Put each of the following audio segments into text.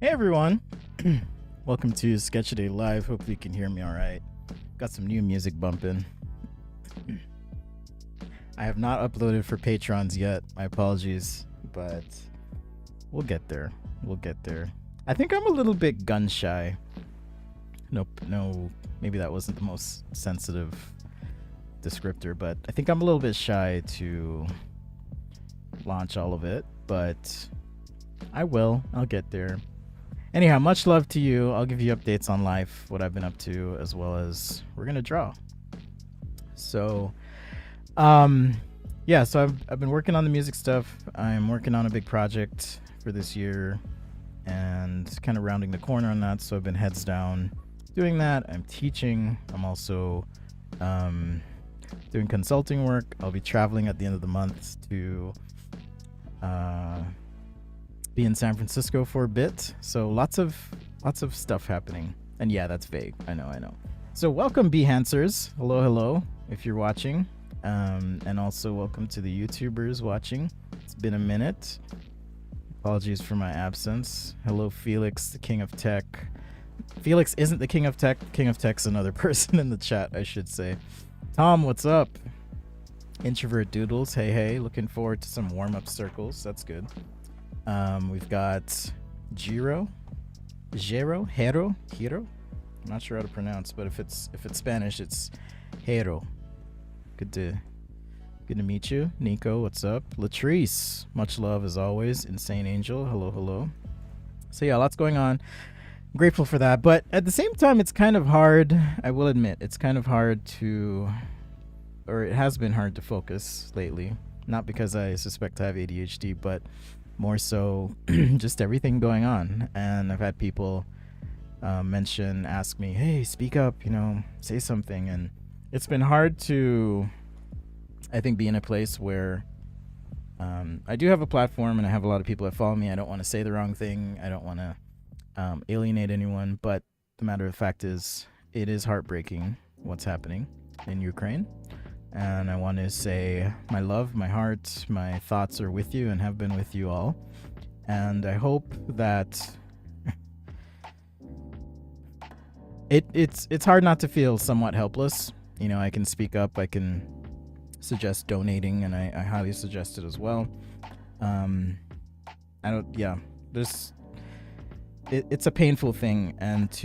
Hey everyone, welcome to Sketch Day Live. Hopefully you can hear me all right. Got some new music bumping. I have not uploaded for Patrons yet. My apologies, but we'll get there. We'll get there. I think I'm a little bit gun shy. Nope, no, maybe that wasn't the most sensitive descriptor, but I think I'm a little bit shy to launch all of it, but I will. I'll get there. Anyhow, much love to you. I'll give you updates on life, what I've been up to, as well as we're gonna draw. So, yeah. So I've been working on the music stuff. I'm working on a big project for this year, and kind of rounding the corner on that. So I've been heads down doing that. I'm teaching. I'm also doing consulting work. I'll be traveling at the end of the month to be in San Francisco for a bit. So lots of stuff happening. And yeah, that's vague. I know. So welcome, Behancers. Hello, if you're watching. And also welcome to the YouTubers watching. It's been a minute. Apologies for my absence. Hello, Felix, the King of Tech. Felix isn't the King of Tech. King of Tech's another person in the chat, I should say. Tom, what's up? Introvert Doodles, hey. Looking forward to some warm-up circles. That's good. We've got Hero. I'm not sure how to pronounce, but if it's Spanish, it's Hero. Good to meet you. Nico, what's up? Latrice, much love as always. Insane Angel, hello. So yeah, lots going on. I'm grateful for that, but at the same time, it's kind of hard. I will admit, it's kind of hard it has been hard to focus lately. Not because I suspect I have ADHD, but more so just everything going on. And I've had people ask me, hey, speak up, say something. And it's been hard to, I think, be in a place where I do have a platform and I have a lot of people that follow me. I don't want to say the wrong thing. I don't want to alienate anyone. But the matter of fact is, it is heartbreaking what's happening in Ukraine. And I want to say my love, my heart, my thoughts are with you and have been with you all. And I hope that it's hard not to feel somewhat helpless. I can speak up, I can suggest donating, and I highly suggest it as well. It's a painful thing, and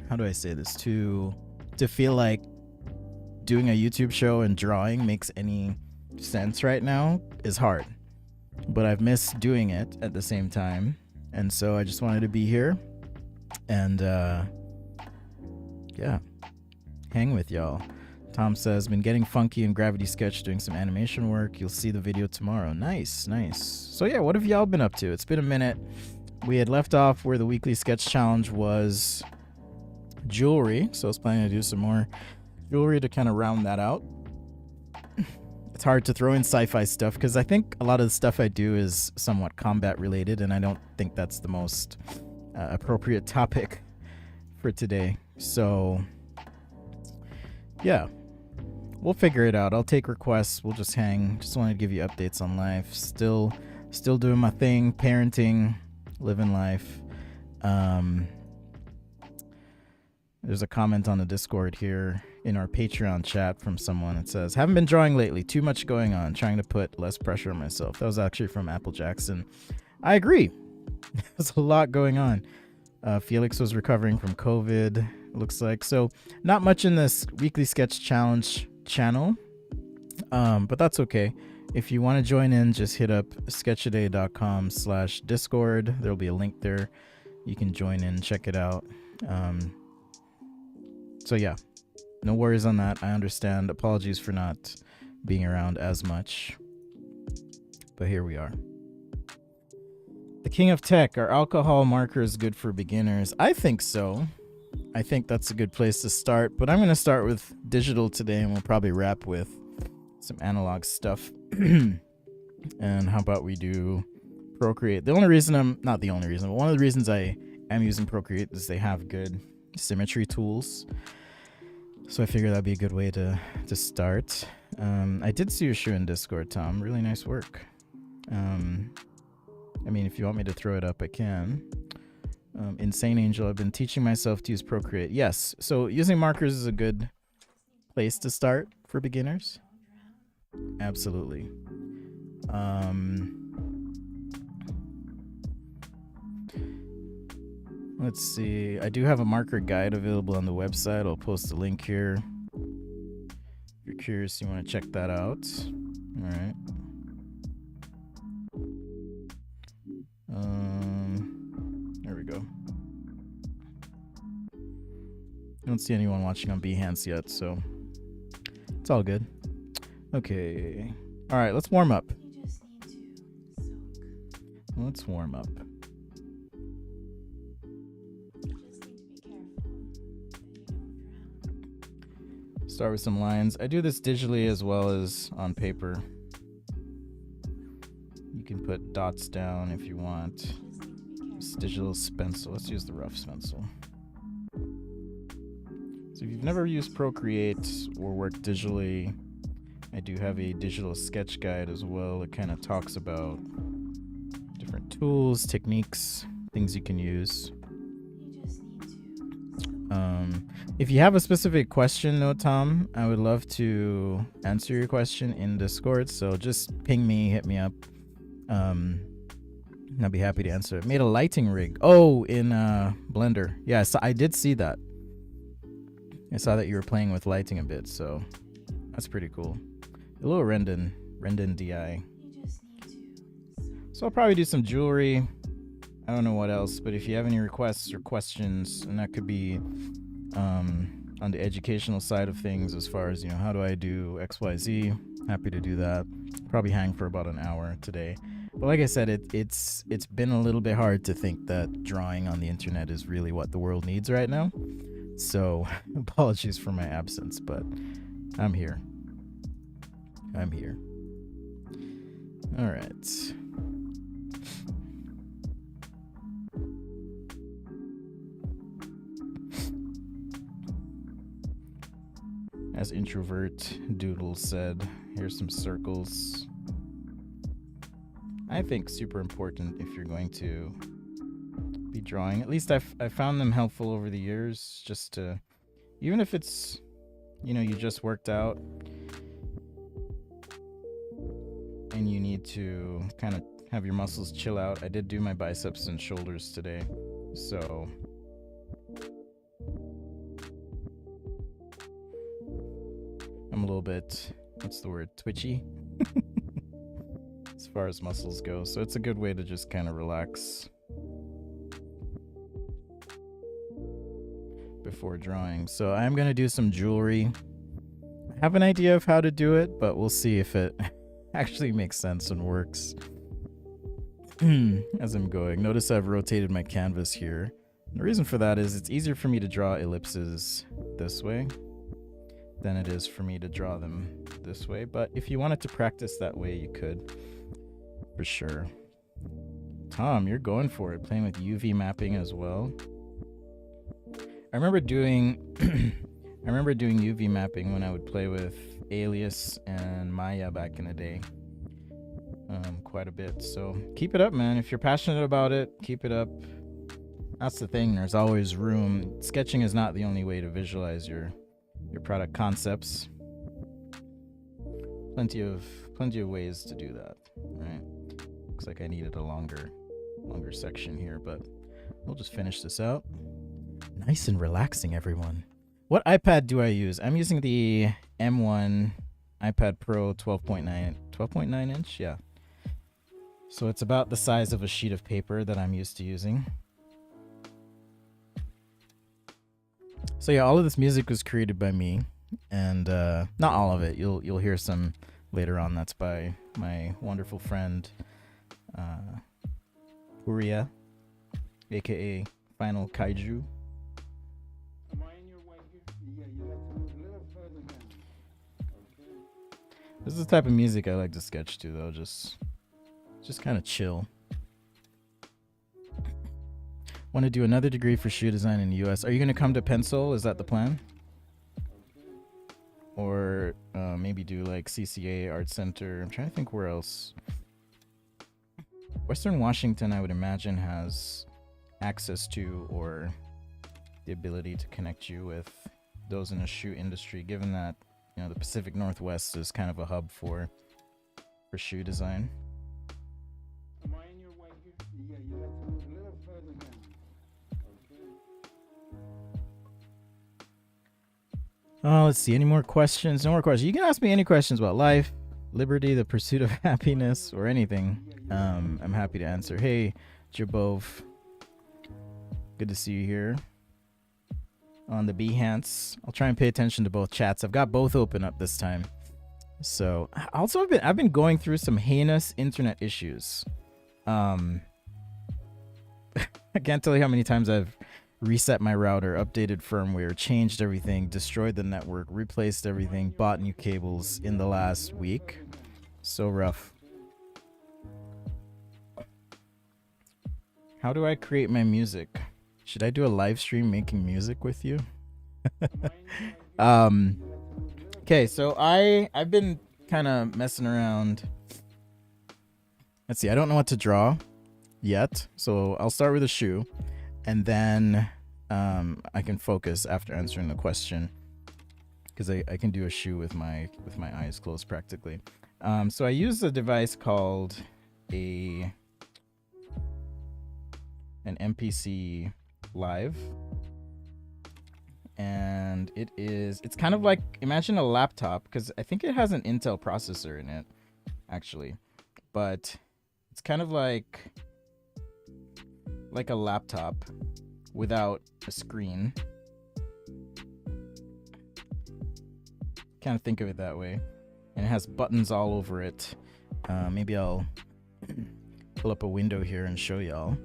how do I say this? To feel like doing a YouTube show and drawing makes any sense right now is hard, but I've missed doing it at the same time, and so I just wanted to be here and hang with y'all. Tom says, been getting funky in Gravity Sketch, doing some animation work. You'll see the video tomorrow. Nice. So yeah, what have y'all been up to? It's been a minute. We had left off where the weekly sketch challenge was jewelry, so I was planning to do some more jewelry to kind of round that out. It's hard to throw in sci-fi stuff because I think a lot of the stuff I do is somewhat combat related, and I don't think that's the most appropriate topic for today. So yeah, we'll figure it out. I'll take requests. We'll just hang. Just wanted to give you updates on life. Still doing my thing, parenting, living life. There's a comment on the Discord here in our Patreon chat from someone. It says, haven't been drawing lately, too much going on, trying to put less pressure on myself. That was actually from Apple Jackson. I agree. There's a lot going on. Felix was recovering from COVID, looks like. So not much in this weekly sketch challenge channel, but that's okay. If you want to join in, just hit up sketchaday.com/discord. There'll be a link there. You can join in, check it out. So yeah, no worries on that. I understand. Apologies for not being around as much, but here we are. The King of Tech, are alcohol markers good for beginners? I think so. I think that's a good place to start, but I'm going to start with digital today, and we'll probably wrap with some analog stuff. And how about we do Procreate? Not the only reason, but one of the reasons I am using Procreate is they have good symmetry tools. So I figured that'd be a good way to start. I did see your shoe in Discord, Tom. Really nice work. I mean, if you want me to throw it up, I can. Insane Angel, I've been teaching myself to use Procreate. Yes, so using markers is a good place to start for beginners. Absolutely. Let's see. I do have a marker guide available on the website. I'll post a link here. If you're curious, you want to check that out. All right. There we go. I don't see anyone watching on Behance yet, so it's all good. Okay. All right, let's warm up. Let's warm up. Start with some lines. I do this digitally as well as on paper. You can put dots down if you want. This digital stencil. Let's use the rough stencil. So if you've never used Procreate or worked digitally, I do have a digital sketch guide as well. It kind of talks about different tools, techniques, things you can use. If you have a specific question though, Tom, I would love to answer your question in Discord. So just ping me, hit me up. I'll be happy to answer it. Made a lighting rig. Oh, in Blender. Yeah, so I did see that. I saw that you were playing with lighting a bit, so that's pretty cool. A little Rendon DI. So I'll probably do some jewelry. I don't know what else, but if you have any requests or questions, and that could be on the educational side of things, as far as, you know, how do I do XYZ, happy to do that. Probably hang for about an hour today. But like I said, it's been a little bit hard to think that drawing on the internet is really what the world needs right now. So apologies for my absence, but I'm here. All right. As Introvert Doodle said, here's some circles. I think super important if you're going to be drawing. At least I've found them helpful over the years, just to, even if it's, you know, you just worked out and you need to kind of have your muscles chill out. I did do my biceps and shoulders today, so I'm a little bit, what's the word, twitchy as far as muscles go. So it's a good way to just kind of relax before drawing. So I'm going to do some jewelry. I have an idea of how to do it, but we'll see if it actually makes sense and works as I'm going. Notice I've rotated my canvas here. The reason for that is it's easier for me to draw ellipses this way than it is for me to draw them this way. But if you wanted to practice that way, you could, for sure. Tom, you're going for it, playing with UV mapping as well. I remember doing UV mapping when I would play with Alias and Maya back in the day, quite a bit. So keep it up, man. If you're passionate about it, keep it up. That's the thing. There's always room. Sketching is not the only way to visualize your product concepts. Plenty of ways to do that, right? Looks like I needed a longer section here, but we'll just finish this out. Nice and relaxing, everyone. What iPad do I use? I'm using the M1 iPad Pro 12.9 inch, yeah. So it's about the size of a sheet of paper that I'm used to using. So yeah, all of this music was created by me, and not all of it. You'll hear some later on. That's by my wonderful friend Uria, aka Final Kaiju. Am I in your way here? Yeah, you have to move a little further now. Okay. This is the type of music I like to sketch to, though. Just kind of chill. Want to do another degree for shoe design in the US. Are you going to come to Pencil? Is that the plan? Or maybe do like CCA Art Center. I'm trying to think where else. Western Washington, I would imagine, has access to or the ability to connect you with those in the shoe industry, given that, you know, the Pacific Northwest is kind of a hub for shoe design. Am I in your way here? Yeah, you have to move a little further down. Okay. Oh, let's see. Any more questions? No more questions. You can ask me any questions about life, liberty, the pursuit of happiness, or anything. I'm happy to answer. Hey, Jabov. Good to see you here on the Behance. I'll try and pay attention to both chats. I've got both open up this time. So, also I've been going through some heinous internet issues. I can't tell you how many times I've reset my router, updated firmware, changed everything, destroyed the network, replaced everything, bought new cables in the last week. So rough. How do I create my music? Should I do a live stream making music with you? Okay, so I've been kind of messing around. Let's see, I don't know what to draw yet, so I'll start with a shoe, and then I can focus after answering the question, because I can do a shoe with my eyes closed practically. So I use a device called an MPC Live, and it's kind of like, imagine a laptop, because I think it has an Intel processor in it actually, but it's kind of like a laptop without a screen. Kind of think of it that way, and it has buttons all over it. Maybe I'll pull up a window here and show y'all.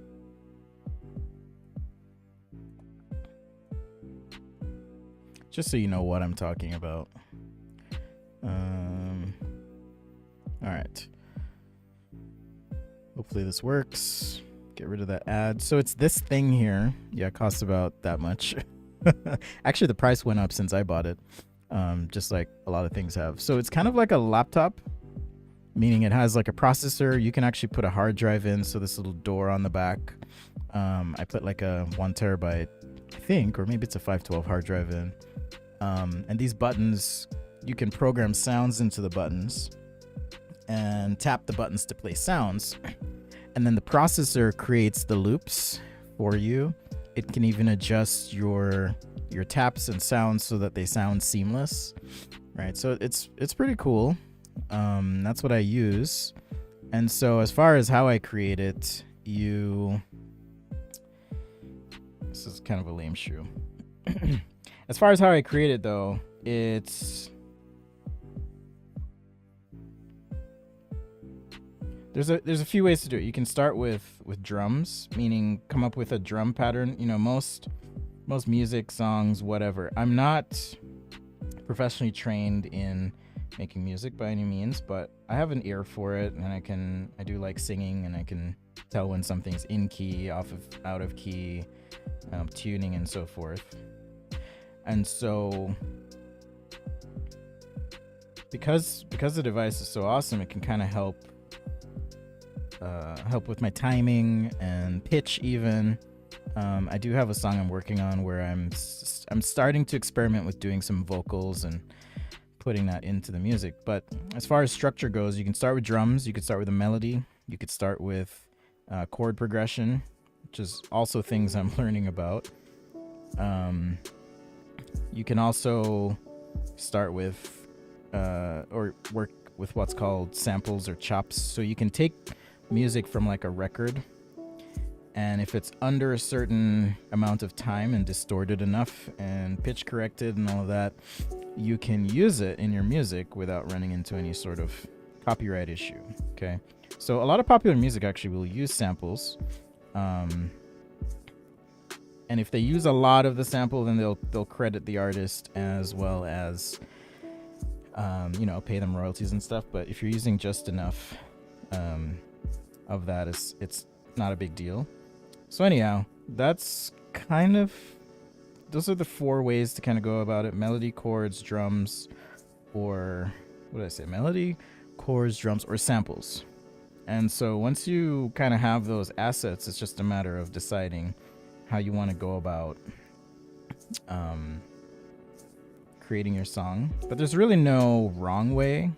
Just so you know what I'm talking about. All right. Hopefully this works. Get rid of that ad. So it's this thing here. Yeah, it costs about that much. Actually, the price went up since I bought it. Just like a lot of things have. So it's kind of like a laptop, meaning it has like a processor. You can actually put a hard drive in. So this little door on the back. I put like a 1 terabyte, I think, or maybe it's a 512 hard drive in. And these buttons, you can program sounds into the buttons and tap the buttons to play sounds. And then the processor creates the loops for you. It can even adjust your taps and sounds so that they sound seamless, right? So it's pretty cool. That's what I use. And so as far as how I create it, this is kind of a lame shoe. As far as how I create it, though, there's a few ways to do it. You can start with drums, meaning come up with a drum pattern. You know, most music, songs, whatever. I'm not professionally trained in making music by any means, but I have an ear for it, and I do like singing, and I can tell when something's in key, out of key, tuning and so forth. And so because the device is so awesome, it can kind of help with my timing and pitch even. I do have a song I'm working on where I'm starting to experiment with doing some vocals and putting that into the music. But as far as structure goes, you can start with drums, you could start with a melody, you could start with chord progression, which is also things I'm learning about. You can also start with or work with what's called samples or chops. So you can take music from like a record, and if it's under a certain amount of time and distorted enough and pitch corrected and all of that, you can use it in your music without running into any sort of copyright issue. Okay, so a lot of popular music actually will use samples, and if they use a lot of the sample, then they'll credit the artist as well as pay them royalties and stuff. But if you're using just enough of that, it's not a big deal. So anyhow, those are the 4 ways to kind of go about it: melody, chords, drums, or what did I say? Melody, chords, drums, or samples. And so once you kind of have those assets, it's just a matter of deciding how you want to go about um, creating your song. But there's really no wrong way,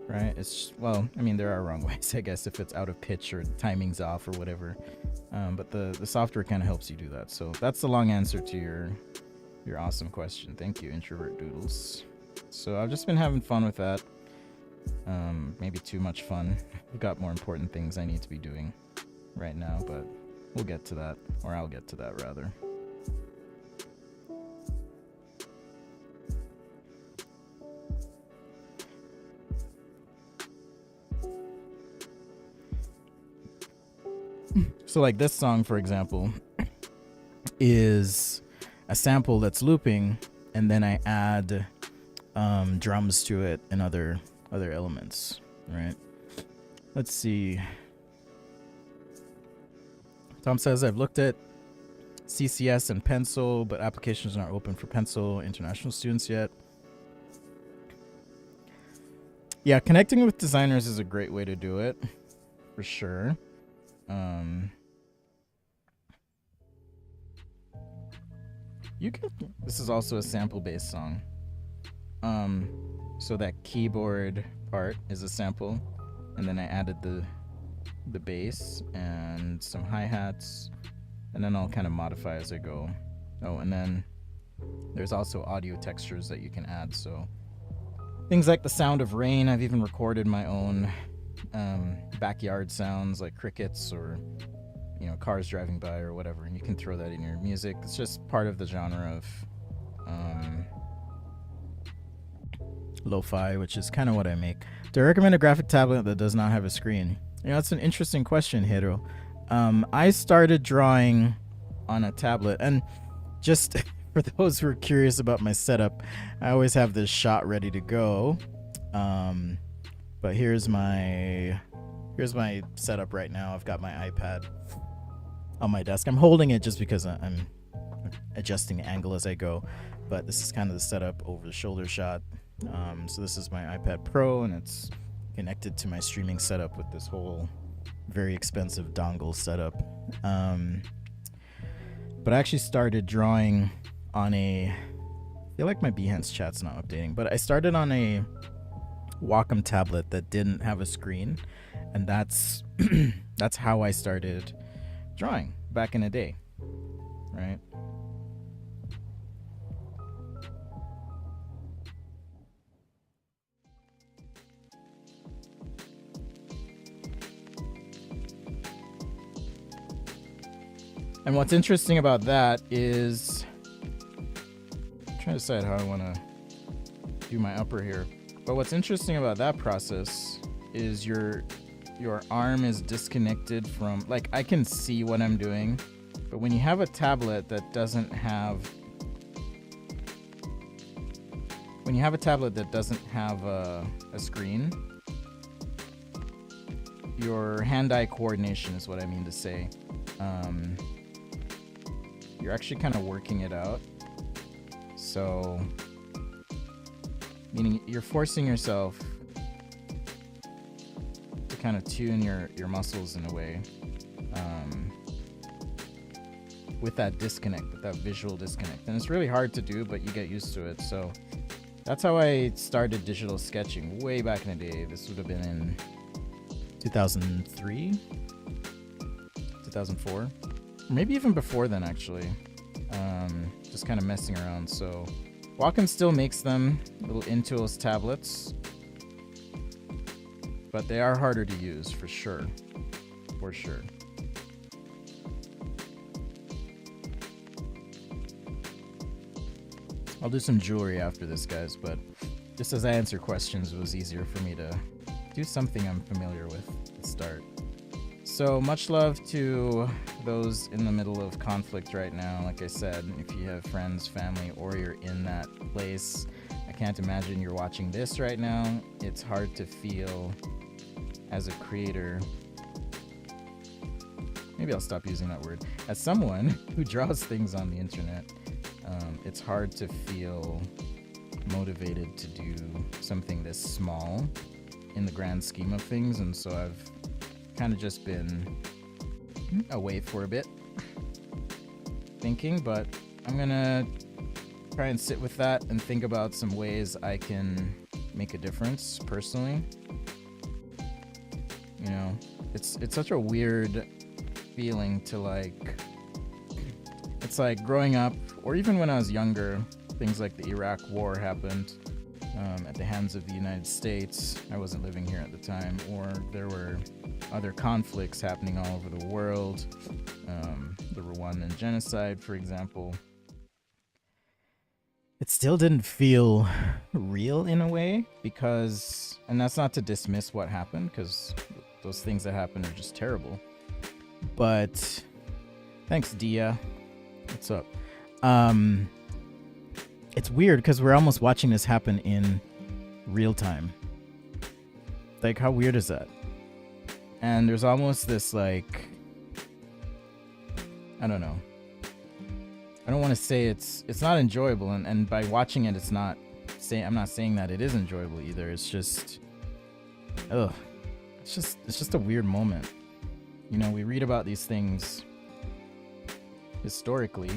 right? It's just, well, I mean, there are wrong ways, I guess, if it's out of pitch or timing's off or whatever. But the software kind of helps you do that. So that's the long answer to your awesome question. Thank you, Introvert Doodles. So I've just been having fun with that. Maybe too much fun. I've got more important things I need to be doing right now, but we'll get to that, or I'll get to that rather. So like this song, for example, is a sample that's looping, and then I add drums to it and other elements, right? Let's see. Tom says, I've looked at CCS and Pencil, but applications aren't open for Pencil international students yet. Yeah, connecting with designers is a great way to do it, for sure. This is also a sample-based song. So that keyboard part is a sample, and then I added the bass and some hi-hats, and then I'll kind of modify as I go. Oh, and then there's also audio textures that you can add, so things like the sound of rain. I've even recorded my own backyard sounds like crickets or cars driving by or whatever, and you can throw that in your music. It's just part of the genre of lo-fi, which is kind of what I make. Do I recommend a graphic tablet that does not have a screen? That's an interesting question, Hiro. I started drawing on a tablet, and just for those who are curious about my setup, I always have this shot ready to go. But here's my setup right now. I've got my iPad on my desk. I'm holding it just because I'm adjusting the angle as I go, but this is kind of the setup over the shoulder shot. So this is my iPad Pro, and it's connected to my streaming setup with this whole very expensive dongle setup. But I actually started drawing on I feel like my Behance chat's not updating, but I started on a Wacom tablet that didn't have a screen, and that's that's how I started drawing back in the day, right? And what's interesting about that is, I'm trying to decide how I want to do my upper here. But what's interesting about that process is your arm is disconnected from, like, I can see what I'm doing, but when you have a tablet that doesn't have a screen, your hand-eye coordination is what I mean to say. You're actually kind of working it out. So, meaning you're forcing yourself to kind of tune your muscles in a way, with that disconnect, with that visual disconnect. And it's really hard to do, but you get used to it. So that's how I started digital sketching way back in the day. This would have been in 2003, 2004, maybe even before then, actually. Just kind of messing around. So Wacom still makes them, little Intuos tablets, but they are harder to use for sure. For sure. I'll do some jewelry after this, guys, but just as I answer questions, it was easier for me to do something I'm familiar with to start. So much love to those in the middle of conflict right now. Like I said, if you have friends, family, or you're in that place, I can't imagine you're watching this right now. It's hard to feel as a creator. Maybe I'll stop using that word. As someone who draws things on the internet, it's hard to feel motivated to do something this small in the grand scheme of things, and so I've kind of just been away for a bit thinking, but I'm gonna try and sit with that and think about some ways I can make a difference personally. You know, it's such a weird feeling to like, it's like growing up, or even when I was younger, things like the Iraq War happened at the hands of the United States. I wasn't living here at the time, or there were other conflicts happening all over the world. The Rwandan genocide, for example. It still didn't feel real in a way because, and that's not to dismiss what happened, because those things that happened are just terrible. But thanks, Dia. What's up? It's weird because we're almost watching this happen in real time. Like, how weird is that? And there's almost this like, I don't know. I don't want to say it's not enjoyable, and by watching it, I'm not saying that it is enjoyable either. It's just, it's just a weird moment. You know, we read about these things historically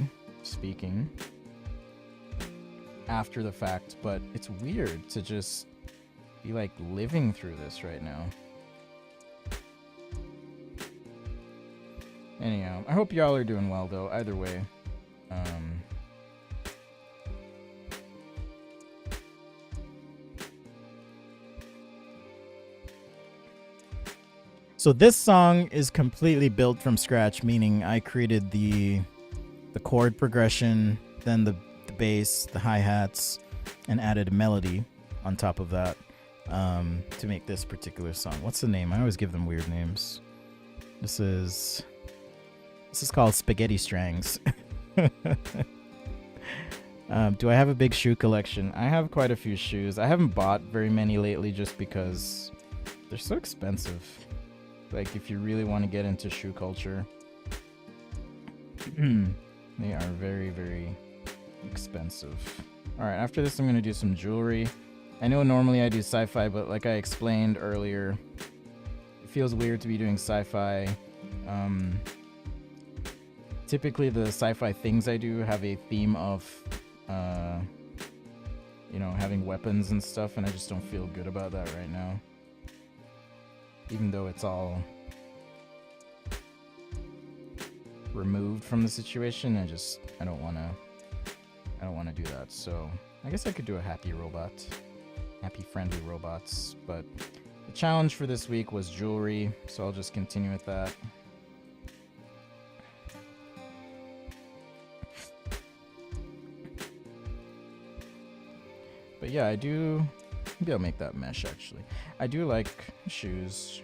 speaking after the fact, but it's weird to just be like living through this right now. Anyhow, I hope y'all are doing well though, either way. So this song is completely built from scratch, meaning I created the chord progression, then the bass, the hi-hats, and added a melody on top of that to make this particular song. What's the name? I always give them weird names. This is called Spaghetti Strangs. Do I have a big shoe collection? I have quite a few shoes. I haven't bought very many lately just because they're so expensive. Like, if you really want to get into shoe culture, they are very, very expensive. Alright, after this I'm going to do some jewelry. I know normally I do sci-fi, but like I explained earlier, it feels weird to be doing sci-fi. Typically the sci-fi things I do have a theme of, having weapons and stuff, and I just don't feel good about that right now. Even though it's all removed from the situation, I don't want to do that. So I guess I could do a happy friendly robots, but the challenge for this week was jewelry, so I'll just continue with that. But yeah, maybe I'll make that mesh actually. I do like shoes.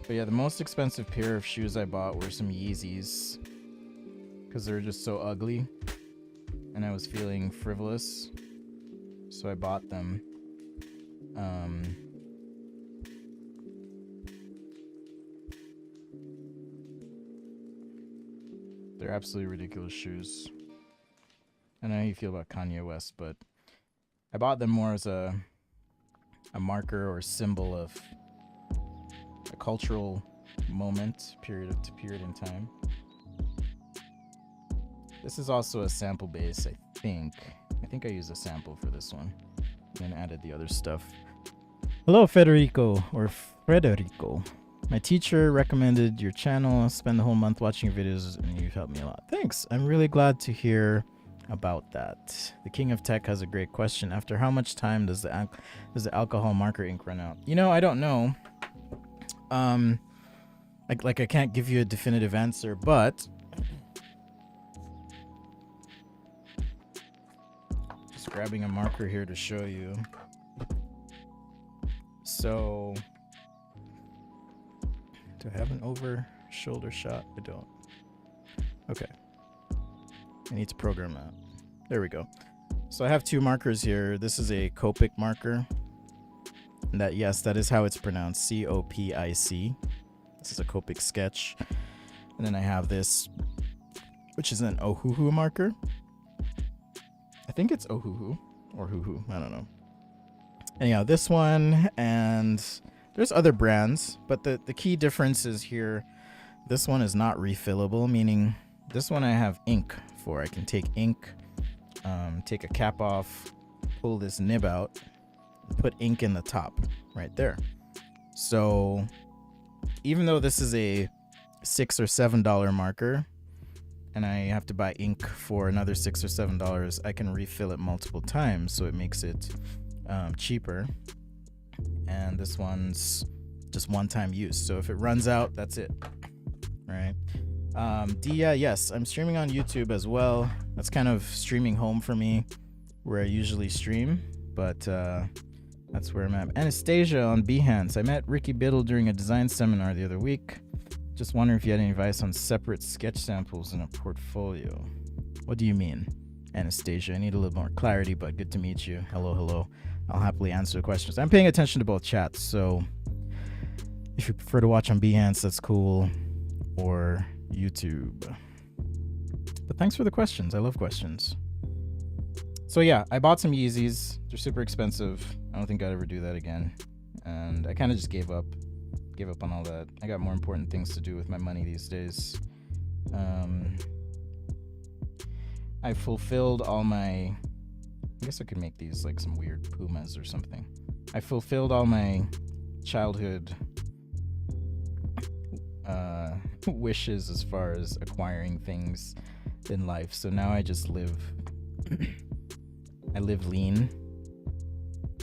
But yeah, the most expensive pair of shoes I bought were some Yeezys, because they're just so ugly and I was feeling frivolous, so I bought them. They're absolutely ridiculous shoes. I know how you feel about Kanye West, but I bought them more as a marker or symbol of a cultural moment, period in time. This is also a sample base, I think. I think I used a sample for this one, and then added the other stuff. Hello, Federico, or Frederico. My teacher recommended your channel. Spend the whole month watching your videos, and you've helped me a lot. Thanks. I'm really glad to hear about that. The King of Tech has a great question. After how much time does the alcohol marker ink run out? You know, I don't know. Like I can't give you a definitive answer, but just grabbing a marker here to show you. So, do I have an over shoulder shot? I don't. Okay. I need to program that. There we go. So I have two markers here. This is a Copic marker. And that is how it's pronounced. C-O-P-I-C. This is a Copic sketch. And then I have this, which is an Ohuhu marker. I think it's Ohuhu. or hoo-hoo. I don't know. Anyhow, this one, and there's other brands, but the key difference is here, this one is not refillable, meaning this one I have ink for. I can take ink, take a cap off, pull this nib out, put ink in the top right there. So even though this is a $6 or $7 marker and I have to buy ink for another $6 or $7, I can refill it multiple times, so it makes it cheaper. And this one's just one-time use, so if it runs out, that's it. Right. Dia, yes, I'm streaming on YouTube as well. That's kind of streaming home for me, where I usually stream, but that's where I'm at. Anastasia on Behance. I met Ricky Biddle during a design seminar the other week. Just wondering if you had any advice on separate sketch samples in a portfolio. What do you mean, Anastasia? I need a little more clarity, but good to meet you. Hello. I'll happily answer the questions. I'm paying attention to both chats, so if you prefer to watch on Behance, that's cool, or YouTube. But thanks for the questions. I love questions. So yeah, I bought some Yeezys. They're super expensive. I don't think I'd ever do that again. And I kind of just gave up on all that. I got more important things to do with my money these days. I fulfilled all my... I guess I could make these like some weird Pumas or something. I fulfilled all my childhood wishes as far as acquiring things in life. So now I just live... I live lean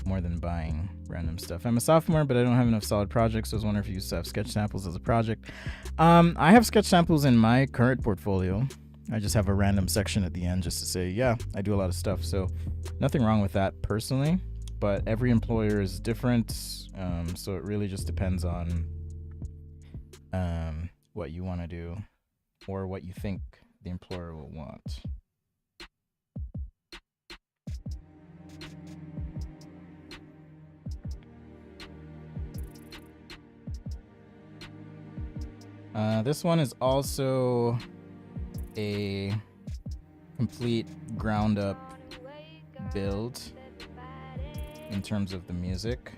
more than buying random stuff. I'm a sophomore, but I don't have enough solid projects, so I was wondering if you used to have sketch samples as a project. I have sketch samples in my current portfolio. I just have a random section at the end just to say, yeah, I do a lot of stuff. So nothing wrong with that personally, but every employer is different. So it really just depends on what you want to do or what you think the employer will want. This one is also a complete ground up build in terms of the music.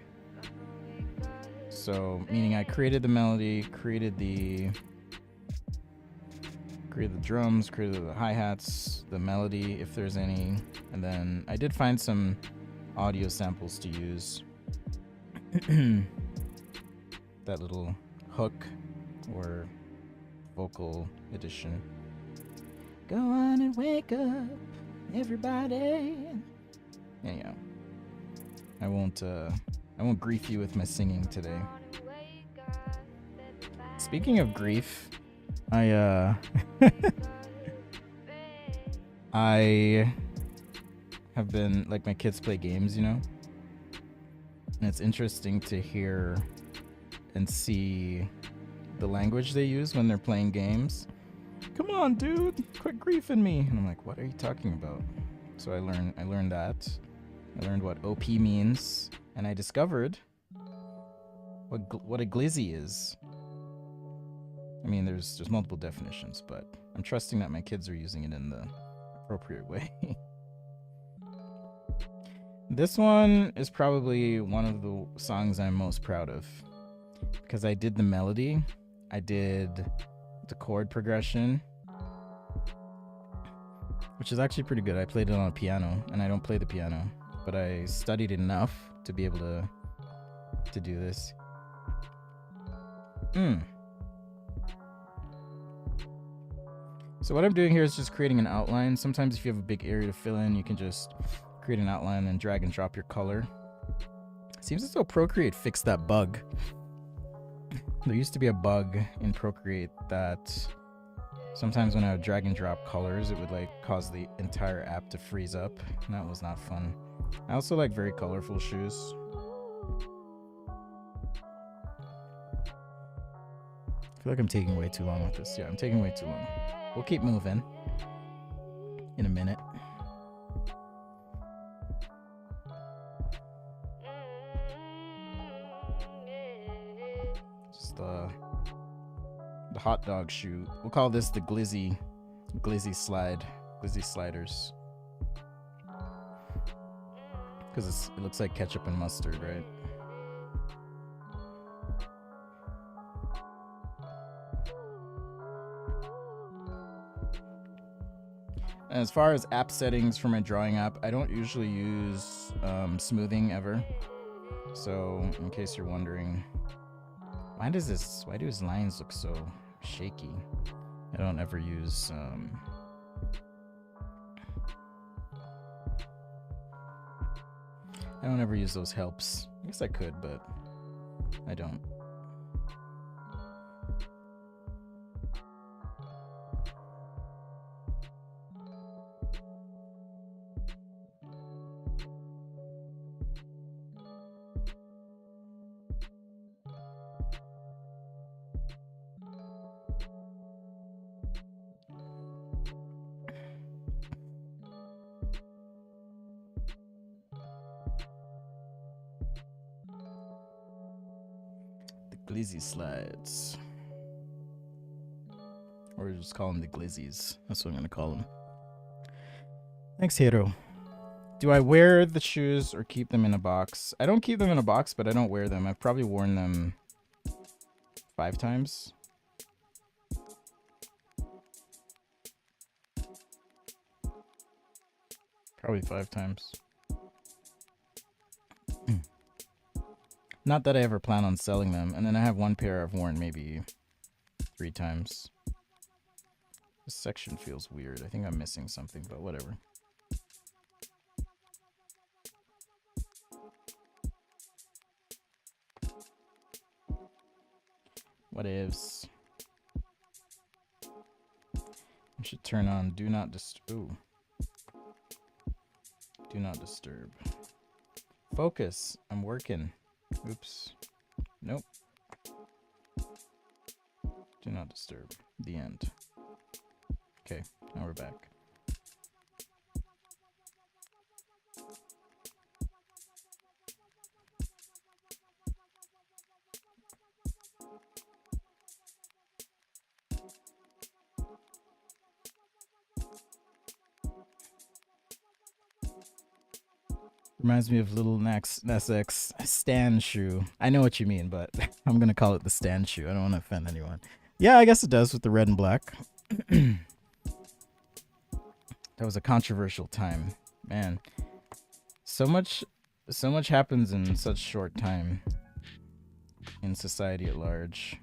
So meaning I created the melody, created the drums, created the hi-hats, the melody if there's any, and then I did find some audio samples to use. That little hook or vocal edition. Go on and wake up, everybody. Anyhow, I won't grief you with my singing today. Speaking of grief, I have been, like, my kids play games, you know? And it's interesting to hear and see the language they use when they're playing games. Come on, dude, quit griefing me. And I'm like, what are you talking about? So I learned that. I learned what OP means, and I discovered what a glizzie is. I mean, there's multiple definitions, but I'm trusting that my kids are using it in the appropriate way. This one is probably one of the songs I'm most proud of because I did the melody, I did the chord progression, which is actually pretty good. I played it on a piano, and I don't play the piano, but I studied enough to be able to do this. So what I'm doing here is just creating an outline. Sometimes if you have a big area to fill in, you can just create an outline and drag and drop your color. Seems as though Procreate fixed that bug. There used to be a bug in Procreate that sometimes when I would drag and drop colors, it would like cause the entire app to freeze up, and that was not fun. I also like very colorful shoes. I feel like I'm taking way too long with this. Yeah, I'm taking way too long. We'll keep moving in a minute. Just the hot dog shoe. We'll call this the glizzie sliders. Because it looks like ketchup and mustard, right? And as far as app settings for my drawing app, I don't usually use smoothing ever. So in case you're wondering, why do his lines look so shaky? I don't ever use those helps. I guess I could, but I don't. Glizzie slides. Or just call them the glizzies. That's what I'm going to call them. Thanks, Hiro. Do I wear the shoes or keep them in a box? I don't keep them in a box, but I don't wear them. I've probably worn them 5 times. Probably 5 times. Not that I ever plan on selling them. And then I have one pair I've worn maybe 3 times. This section feels weird. I think I'm missing something, but whatever. What ifs? I should turn on do not disturb. Do not disturb. Focus. I'm working. Oops. Nope. Do not disturb. The end. Okay, now we're back. Reminds me of Little Nas X Stan shoe. I know what you mean, but I'm gonna call it the Stan shoe. I don't want to offend anyone. Yeah, I guess it does with the red and black. That was a controversial time, man. So much happens in such short time in society at large.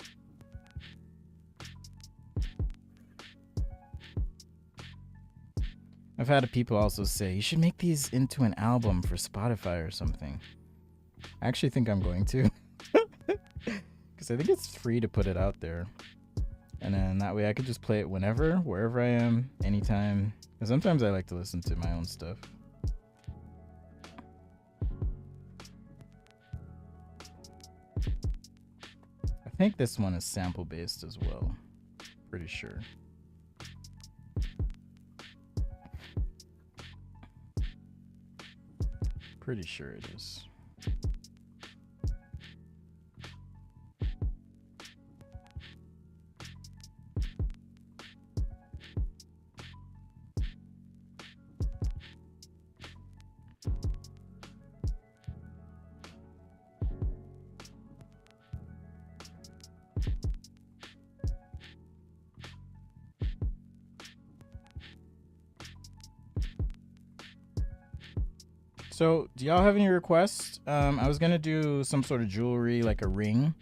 I've had people also say, you should make these into an album for Spotify or something. I actually think I'm going to. Because I think it's free to put it out there. And then that way I could just play it whenever, wherever I am, anytime. And sometimes I like to listen to my own stuff. I think this one is sample based as well. Pretty sure. Pretty sure it is. So, do y'all have any requests? I was gonna do some sort of jewelry, like a ring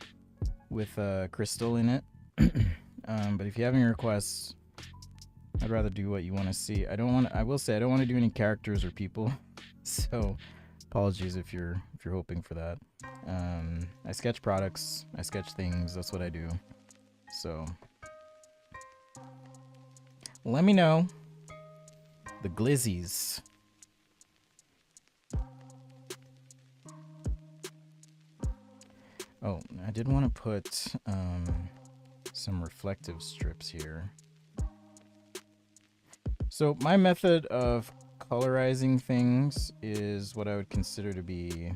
with a crystal in it. But if you have any requests, I'd rather do what you want to see. I will say I don't want to do any characters or people. So, apologies if you're hoping for that. I sketch products, I sketch things. That's what I do. So, let me know. The glizzies. Oh, I did want to put some reflective strips here. So my method of colorizing things is what I would consider to be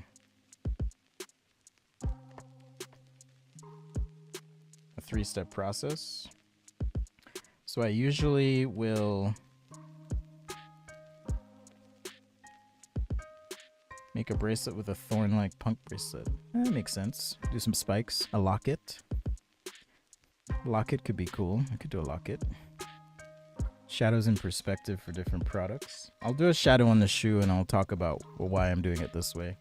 a 3-step process. So I usually will Make a bracelet with a thorn-like punk bracelet. That makes sense. Do some spikes. A locket. Locket could be cool. I could do a locket. Shadows in perspective for different products. I'll do a shadow on the shoe and I'll talk about why I'm doing it this way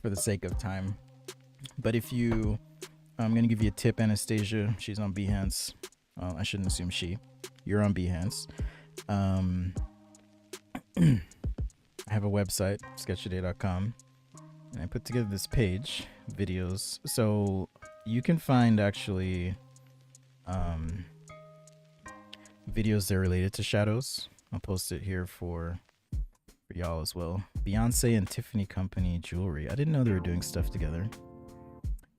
for the sake of time. But if you, I'm going to give you a tip, Anastasia. She's on Behance. I shouldn't assume she. You're on Behance. I have a website, sketchaday.com, and I put together this page, videos. So you can find actually videos that are related to shadows. I'll post it here for y'all as well. Beyonce and Tiffany Company jewelry. I didn't know they were doing stuff together.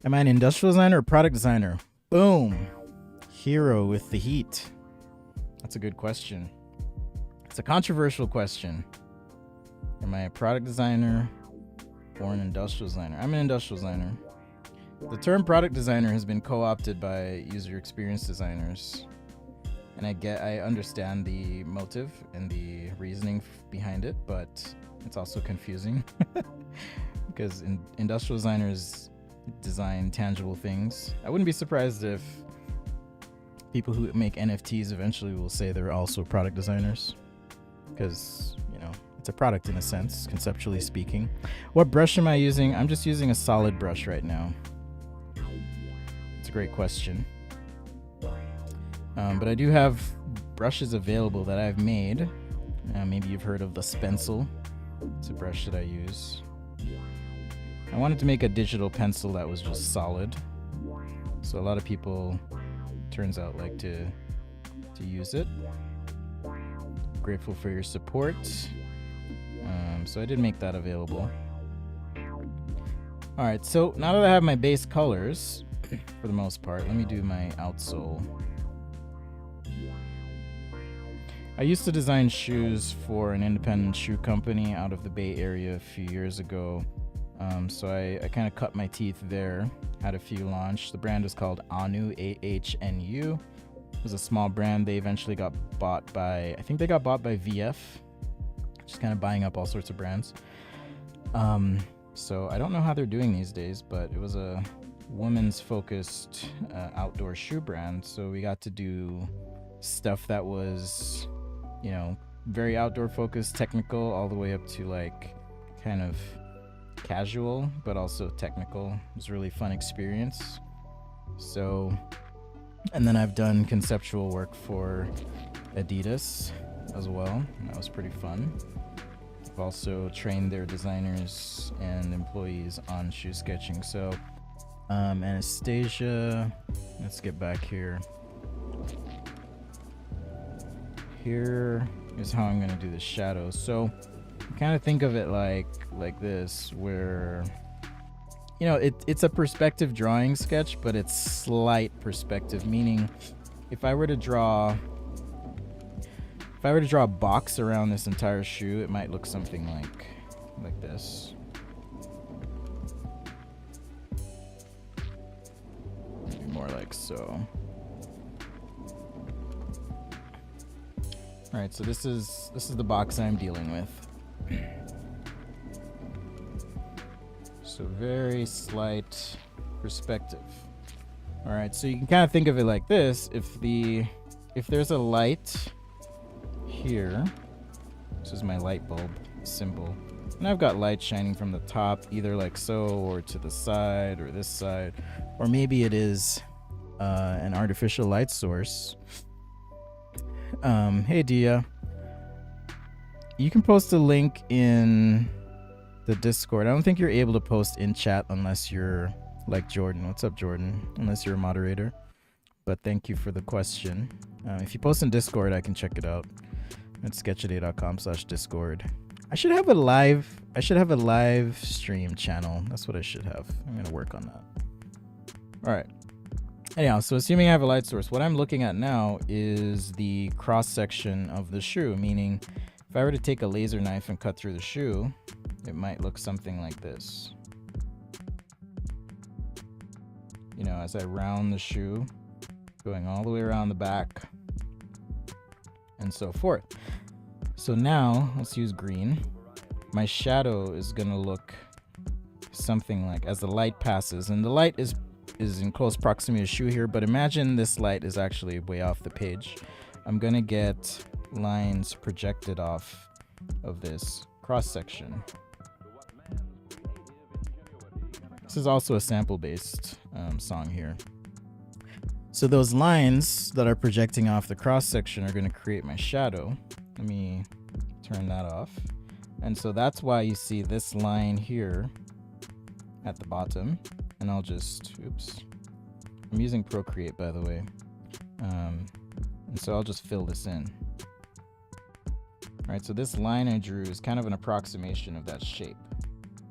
Am I an industrial designer or product designer? Boom. Hero with the heat. That's a good question. It's a controversial question. Am I a product designer or an industrial designer? I'm an industrial designer. The term product designer has been co-opted by user experience designers. And I understand the motive and the reasoning behind it, but it's also confusing because industrial designers design tangible things. I wouldn't be surprised if people who make NFTs eventually will say they're also product designers because, you know, it's a product in a sense, conceptually speaking. What brush am I using? I'm just using a solid brush right now. It's a great question. But I do have brushes available that I've made. Maybe you've heard of the Spencil. It's a brush that I use. I wanted to make a digital pencil that was just solid. So a lot of people, turns out, like to use it. Grateful for your support. So I did make that available. Alright, so now that I have my base colors, for the most part, let me do my outsole. I used to design shoes for an independent shoe company out of the Bay Area a few years ago. So I kind of cut my teeth there, had a few launched. The brand was called Anu, AHNU. It was a small brand. They eventually got bought by, I think they got bought by VF, just kind of buying up all sorts of brands. So I don't know how they're doing these days, but it was a women's focused outdoor shoe brand. So we got to do stuff that was, you know, very outdoor focused, technical, all the way up to like kind of casual, but also technical. It was a really fun experience. So, and then I've done conceptual work for Adidas as well, and that was pretty fun. I've also trained their designers and employees on shoe sketching. So, Anastasia, let's get back here. Here is how I'm gonna do the shadows. So kind of think of it like this, where, you know, it's a perspective drawing sketch, but it's slight perspective, meaning if I were to draw a box around this entire shoe, it might look something like this. Maybe more like so. All right, so this is the box I'm dealing with. So very slight perspective. All right, so you can kind of think of it like this. If there's a light here, this is my light bulb symbol, and I've got light shining from the top, either like so, or to the side, or this side, or maybe it is an artificial light source. Hey Dia, you can post a link in the Discord. I don't think you're able to post in chat unless you're like Jordan. What's up, Jordan? Unless you're a moderator. But thank you for the question. If you post in Discord, I can check it out at sketchaday.com/Discord. I should have a live stream channel. That's what I should have. I'm gonna work on that. All right. Anyhow, so assuming I have a light source, what I'm looking at now is the cross section of the shoe, meaning if I were to take a laser knife and cut through the shoe, it might look something like this. You know, as I round the shoe, going all the way around the back, and so forth. So now let's use green. my shadow is gonna look something like as the light passes, and the light is in close proximity to shoe here, but imagine this light is actually way off the page. I'm gonna get lines projected off of this cross section. This is also a sample based song here. So those lines that are projecting off the cross section are going to create my shadow. Let me turn that off. And so that's why you see this line here at the bottom. And I'll just, oops, I'm using Procreate, by the way. And so I'll just fill this in. All right, so this line I drew is kind of an approximation of that shape.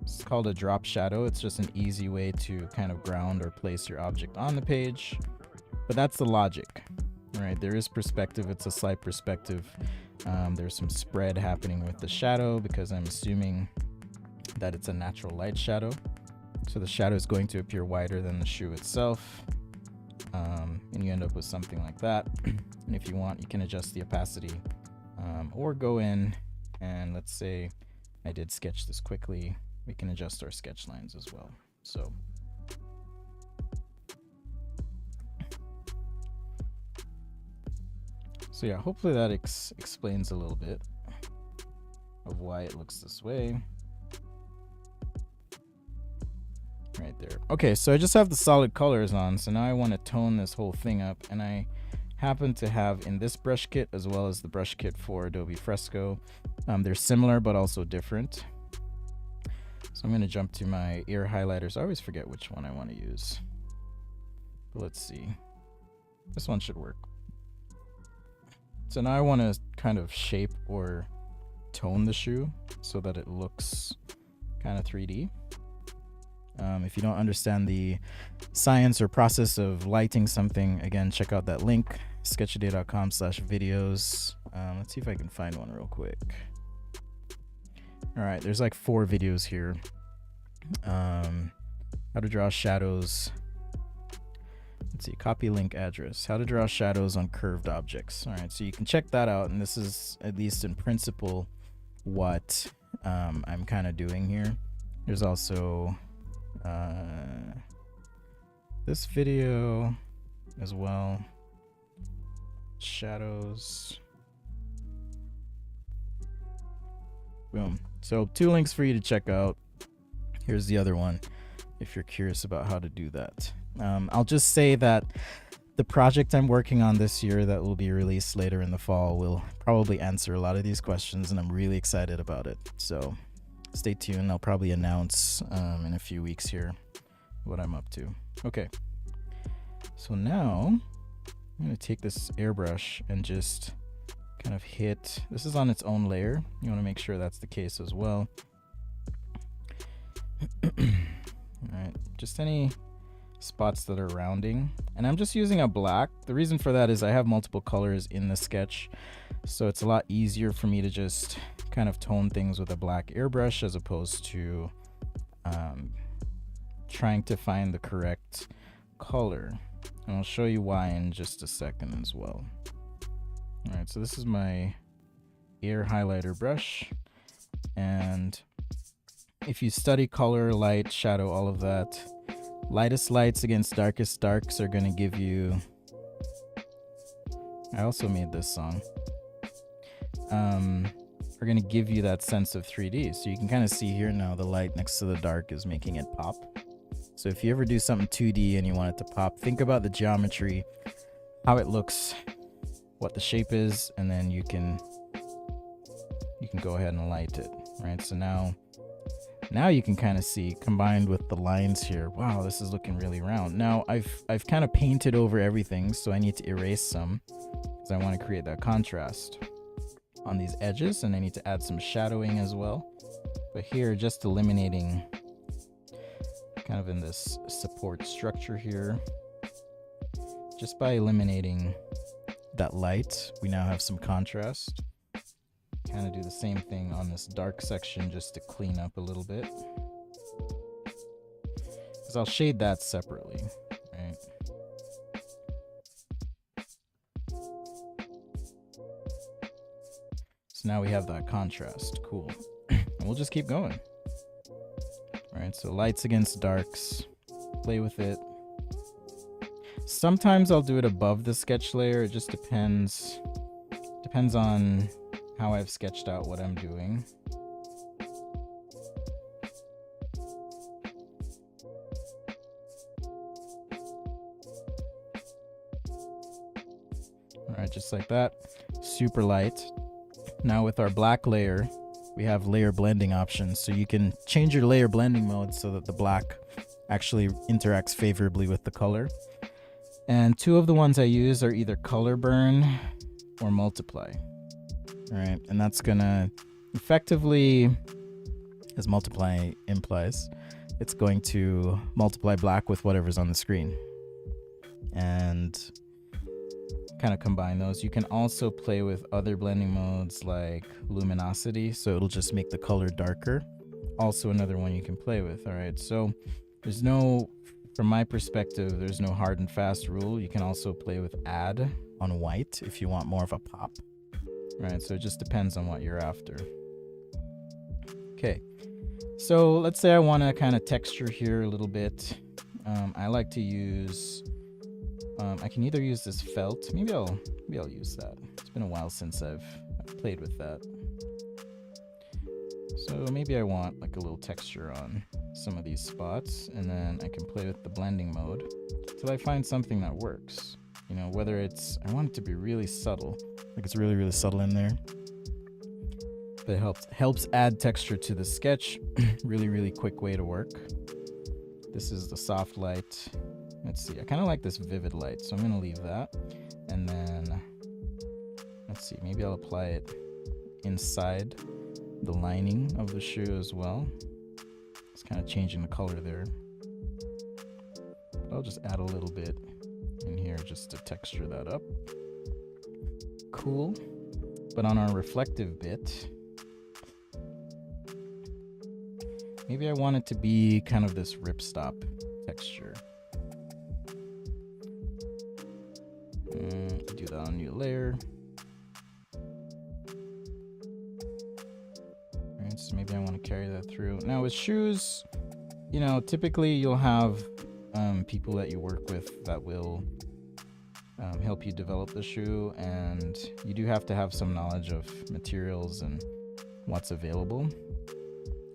It's called a drop shadow. It's just an easy way to kind of ground or place your object on the page. But that's the logic, right? There is perspective. It's a slight perspective. There's some spread happening with the shadow because I'm assuming that it's a natural light shadow. So the shadow is going to appear wider than the shoe itself. And you end up with something like that. And if you want, you can adjust the opacity or go in and let's say I did sketch this quickly. We can adjust our sketch lines as well. So yeah, hopefully that explains a little bit of why it looks this way. Right there. Okay, so I just have the solid colors on, so now I want to tone this whole thing up, and I happen to have in this brush kit as well as the brush kit for Adobe Fresco. They're similar but also different. So I'm going to jump to my ear highlighters. I always forget which one I want to use. But let's see. This one should work. So now I want to kind of shape or tone the shoe so that it looks kind of 3D. If you don't understand the science or process of lighting something, again, check out that link, sketchaday.com/videos. Let's see if I can find one real quick. All right, there's like 4 videos here. How to draw shadows. Let's see, copy link address. How to draw shadows on curved objects. All right, so you can check that out, and this is at least in principle what I'm kind of doing here. There's also this video as well. Shadows. Boom. So 2 links for you to check out. Here's the other one if you're curious about how to do that. I'll just say that the project I'm working on this year that will be released later in the fall will probably answer a lot of these questions, and I'm really excited about it. So stay tuned. I'll probably announce in a few weeks here what I'm up to. Okay. So now I'm going to take this airbrush and just kind of hit. This is on its own layer. You want to make sure that's the case as well. All right, just any spots that are rounding, and I'm just using a black. The reason for that is I have multiple colors in the sketch, so it's a lot easier for me to just kind of tone things with a black airbrush as opposed to trying to find the correct color. And I'll show you why in just a second as well. All right, so this is my ear highlighter brush, and if you study color, light, shadow, all of that, lightest lights against darkest darks are going to give you, I also made this song, are going to give you that sense of 3D. So you can kind of see here now the light next to the dark is making it pop. So if you ever do something 2D and you want it to pop, think about the geometry, how it looks, what the shape is, and then you can go ahead and light it, right? So now you can kind of see, combined with the lines here, wow, this is looking really round. Now I've kind of painted over everything, so I need to erase some because I want to create that contrast on these edges, and I need to add some shadowing as well. But here, just eliminating kind of in this support structure here, just by eliminating that light, we now have some contrast. Kind of do the same thing on this dark section just to clean up a little bit, because I'll shade that separately, right? So now we have that contrast. Cool. and we'll just keep going. All right, so lights against darks, play with it. Sometimes I'll do it above the sketch layer. It just depends on how I've sketched out what I'm doing. All right, just like that, super light. Now with our black layer, we have layer blending options. So you can change your layer blending mode so that the black actually interacts favorably with the color. And two of the ones I use are either color burn or multiply. All right, and that's gonna effectively, as multiply implies, it's going to multiply black with whatever's on the screen and kind of combine those. You can also play with other blending modes like luminosity, so it'll just make the color darker. Also another one you can play with. All right, so there's no, from my perspective, there's no hard and fast rule. You can also play with add on white if you want more of a pop. All right, so it just depends on what you're after. Okay, so let's say I want to kind of texture here a little bit. I like to use, I can either use this felt. Maybe I'll use that. It's been a while since I've played with that. So maybe I want like a little texture on some of these spots, and then I can play with the blending mode till I find something that works. You know, whether it's, I want it to be really subtle, like it's really, really subtle in there, but it helps add texture to the sketch. Really, really quick way to work. This is the soft light. Let's see, I kind of like this vivid light, so I'm gonna leave that. And then, let's see, maybe I'll apply it inside the lining of the shoe as well. It's kind of changing the color there. I'll just add a little bit in here just to texture that up. Cool. But on our reflective bit, maybe I want it to be kind of this ripstop texture. Do that on new layer. Alright, so maybe I want to carry that through. Now with shoes, you know, typically you'll have people that you work with that will help you develop the shoe, and you do have to have some knowledge of materials and what's available.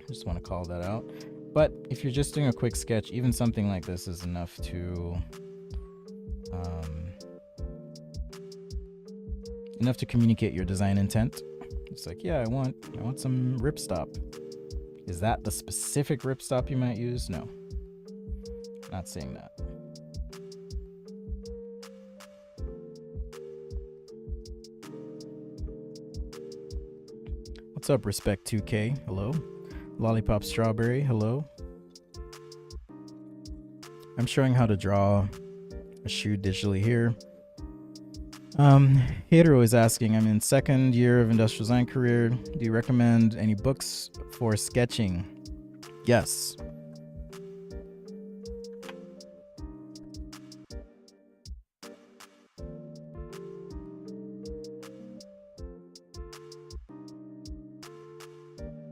Just want to call that out. But if you're just doing a quick sketch, even something like this is enough to communicate your design intent. It's like, yeah, I want some ripstop. Is that the specific ripstop you might use? No, not saying that. What's up, Respect 2K? Hello. Lollipop Strawberry, hello. I'm showing how to draw a shoe digitally here. Hero is asking, I'm in second year of industrial design career. Do you recommend any books for sketching? Yes.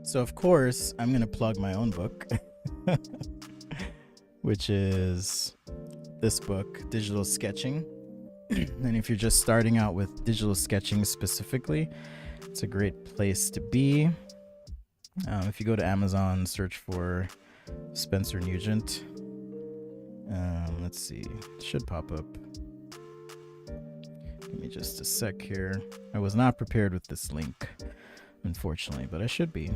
So of course, I'm going to plug my own book, which is this book, Digital Sketching. And if you're just starting out with digital sketching specifically, it's a great place to be. If you go to Amazon, search for Spencer Nugent. Let's see, it should pop up. Give me just a sec here. I was not prepared with this link, unfortunately, but I should be.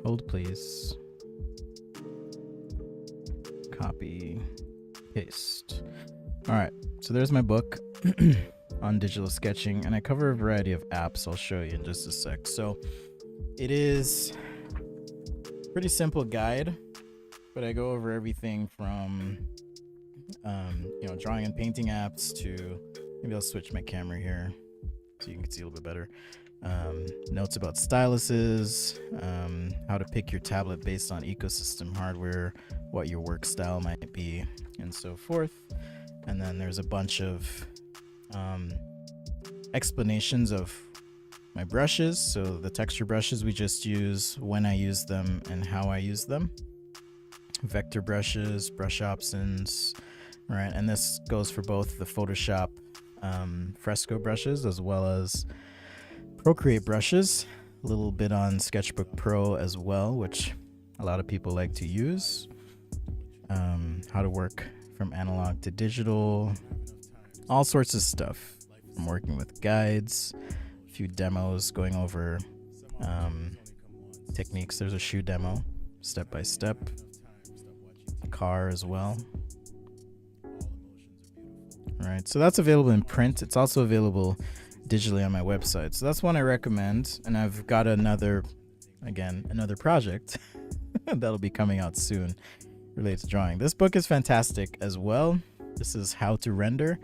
Hold please. Copy, paste. All right, so there's my book on digital sketching, and I cover a variety of apps. I'll show you in just a sec. So it is a pretty simple guide, but I go over everything from drawing and painting apps to, maybe I'll switch my camera here so you can see a little bit better. Notes about styluses, how to pick your tablet based on ecosystem hardware, what your work style might be, and so forth. And then there's a bunch of explanations of my brushes. So the texture brushes we just use, when I use them, and how I use them. Vector brushes, brush options, right? And this goes for both the Photoshop fresco brushes as well as Procreate brushes. A little bit on Sketchbook Pro as well, which a lot of people like to use. How to work from analog to digital, all sorts of stuff. I'm working with guides, a few demos going over techniques. There's a shoe demo, step by step, car as well. All right, so that's available in print. It's also available digitally on my website. So that's one I recommend. And I've got another project that'll be coming out soon related to drawing. This book is fantastic as well. This is How to Render.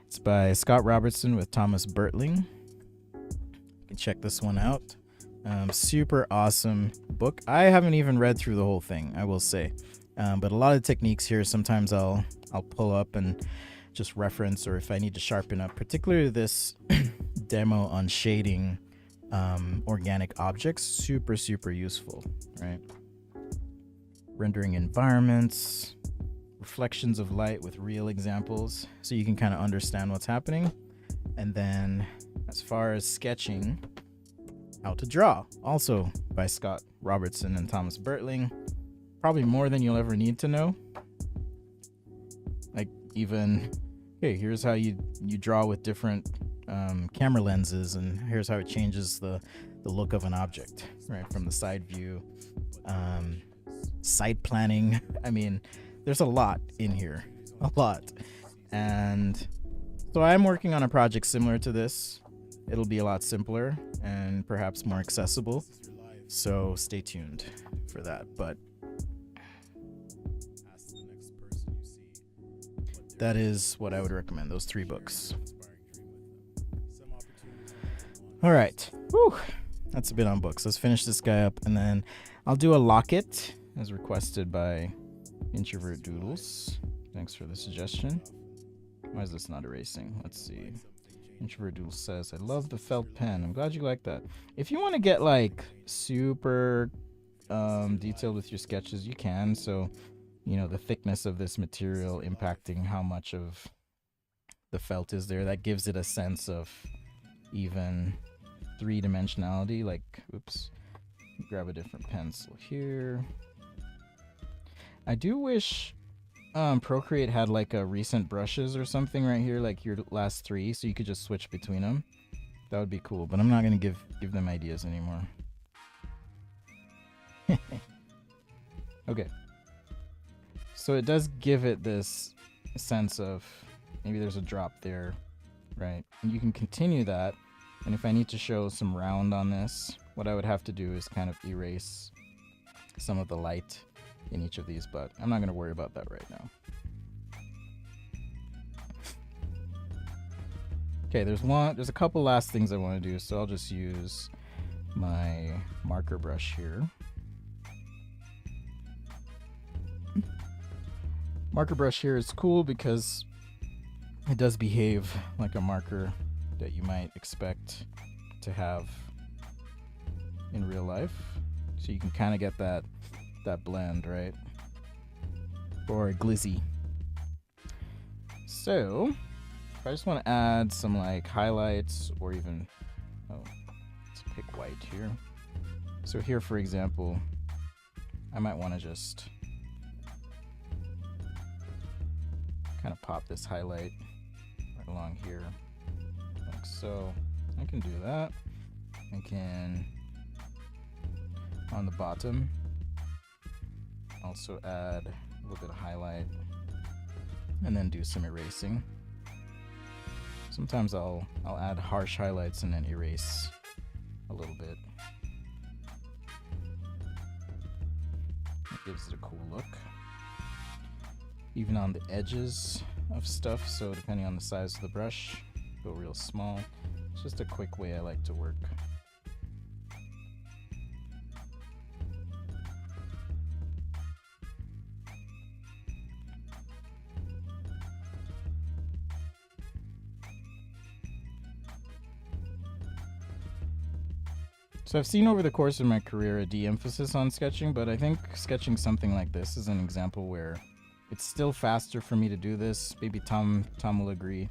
It's by Scott Robertson with Thomas Bertling. You can check this one out. Super awesome book. I haven't even read through the whole thing, I will say. But a lot of techniques here, sometimes I'll pull up and just reference, or if I need to sharpen up, particularly this demo on shading organic objects, super useful, right? Rendering environments, reflections of light with real examples, so you can kind of understand what's happening. And then as far as sketching, How to Draw, also by Scott Robertson and Thomas Bertling. Probably more than you'll ever need to know. Like, even, hey, here's how you draw with different camera lenses, and here's how it changes the look of an object, right? From the side view, site planning. I mean, there's a lot in here, a lot. And so I'm working on a project similar to this. It'll be a lot simpler and perhaps more accessible. So stay tuned for that. But that is what I would recommend, those 3 books. All right. Whew. That's a bit on books. Let's finish this guy up, and then I'll do a locket as requested by Introvert Doodles. Thanks for the suggestion. Why is this not erasing? Let's see. Introvert Doodles says, I love the felt pen. I'm glad you like that. If you want to get like super detailed with your sketches, you can. So, you know, the thickness of this material impacting how much of the felt is there, that gives it a sense of even 3-dimensionality. Like, oops, grab a different pencil here. I do wish Procreate had like a recent brushes or something right here, like your last 3, so you could just switch between them. That would be cool, but I'm not gonna give them ideas anymore. Okay, so it does give it this sense of maybe there's a drop there, right? And you can continue that, and if I need to show some round on this, what I would have to do is kind of erase some of the light in each of these, but I'm not going to worry about that right now. Okay, there's a couple last things I want to do, so I'll just use my marker brush here. Marker brush here is cool because it does behave like a marker that you might expect to have in real life. So you can kind of get that blend, right? Or a glizzy. So if I just want to add some like highlights, or even, let's pick white here. So here, for example, I might want to just kind of pop this highlight right along here, like so. I can do that. I can, on the bottom, also add a little bit of highlight, and then do some erasing. Sometimes I'll add harsh highlights and then erase a little bit. It gives it a cool look. Even on the edges of stuff, so depending on the size of the brush, go real small. It's just a quick way I like to work. So I've seen over the course of my career a de-emphasis on sketching, but I think sketching something like this is an example where it's still faster for me to do this. Maybe Tom will agree.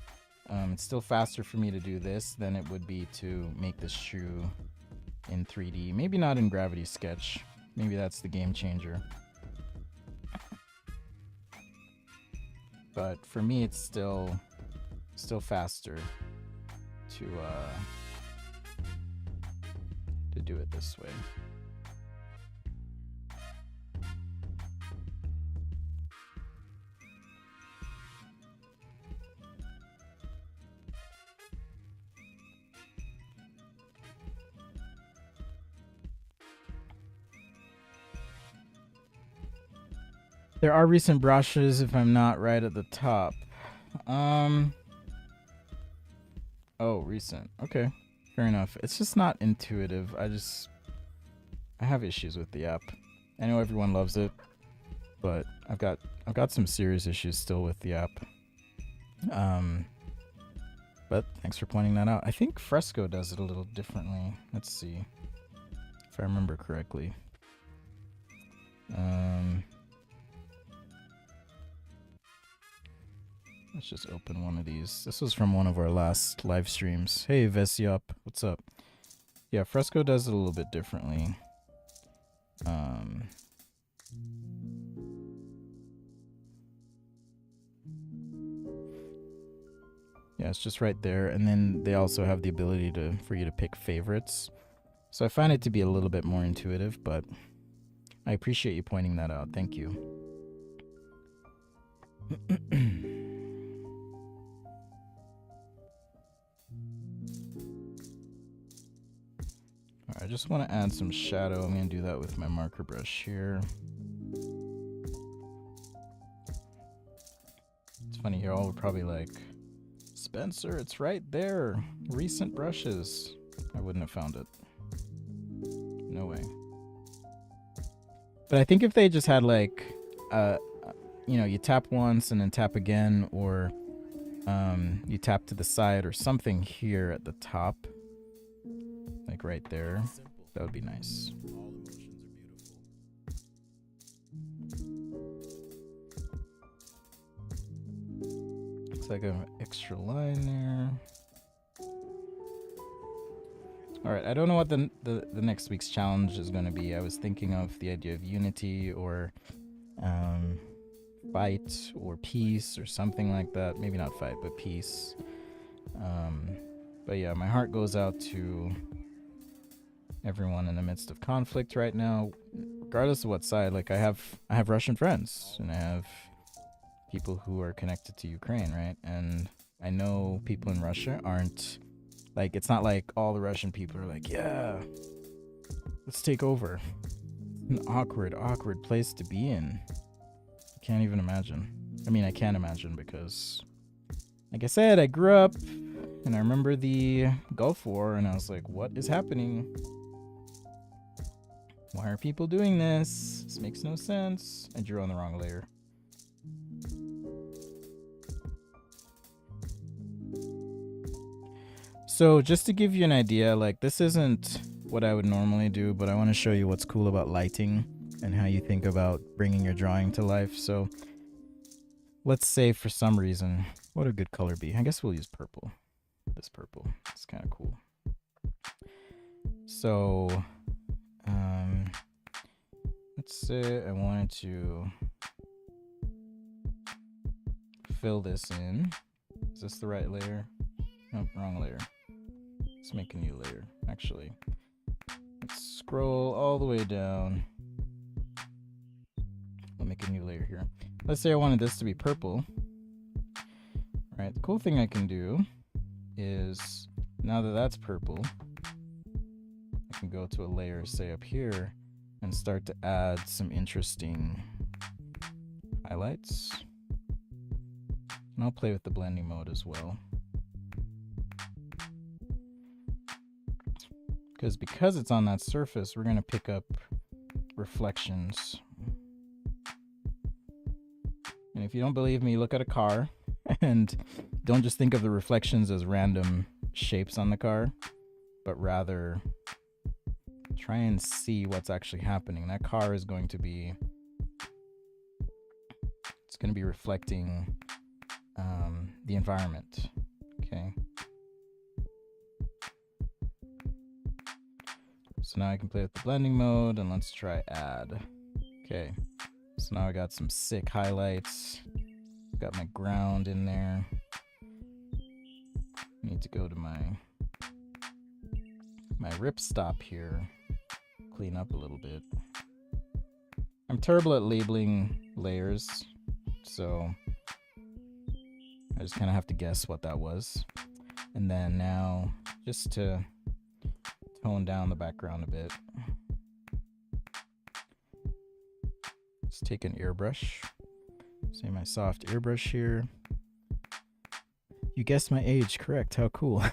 It's still faster for me to do this than it would be to make this shoe in 3D. Maybe not in Gravity Sketch. Maybe that's the game changer. But for me, it's still faster to do it this way. There are recent brushes, if I'm not right at the top. Oh, recent. Okay, fair enough. It's just not intuitive. I have issues with the app. I know everyone loves it, but I've got some serious issues still with the app. But thanks for pointing that out. I think Fresco does it a little differently. Let's see if I remember correctly. Let's just open one of these. This was from one of our last live streams. Hey, Vesiop, what's up? Yeah, Fresco does it a little bit differently. Yeah, it's just right there, and then they also have the ability for you to pick favorites. So I find it to be a little bit more intuitive, but I appreciate you pointing that out. Thank you. I just want to add some shadow. I'm going to do that with my marker brush here. It's funny, you're all probably like, Spencer, it's right there. Recent brushes. I wouldn't have found it. No way. But I think if they just had like, you tap once and then tap again, or you tap to the side or something here at the top, like right there, that would be nice. All emotions are beautiful. Looks like an extra line there. All right, I don't know what the next week's challenge is going to be. I was thinking of the idea of unity or fight or peace or something like that. Maybe not fight, but peace. But yeah, my heart goes out to everyone in the midst of conflict right now, regardless of what side. Like I have Russian friends, and I have people who are connected to Ukraine, right? And I know people in Russia aren't like, it's not like all the Russian people are like, yeah, let's take over. An awkward place to be in. I can't even imagine. I mean, I can't imagine because, like I said, I grew up and I remember the Gulf War, and I was like, what is happening? Why are people doing this? This makes no sense. I drew on the wrong layer. So just to give you an idea, like this isn't what I would normally do, but I want to show you what's cool about lighting and how you think about bringing your drawing to life. So let's say for some reason, what would a good color be? I guess we'll use purple. This purple. It's kind of cool. So let's say I wanted to fill this in. Is this the right layer? Nope, wrong layer. Let's make a new layer, actually. Let's scroll all the way down. I'll make a new layer here. Let's say I wanted this to be purple. All right, the cool thing I can do is, now that that's purple, I can go to a layer, say up here, and start to add some interesting highlights. And I'll play with the blending mode as well. Because it's on that surface, we're going to pick up reflections. And if you don't believe me, look at a car and don't just think of the reflections as random shapes on the car, but rather try and see what's actually happening. That car is going to be, it's going to be reflecting the environment. Okay. So now I can play with the blending mode, and let's try add. Okay. So now I got some sick highlights. Got my ground in there. Need to go to my ripstop here. Clean up a little bit. I'm terrible at labeling layers, so I just kind of have to guess what that was. And then now, just to tone down the background a bit, let's take an airbrush. Say my soft airbrush here. You guessed my age correct. How cool.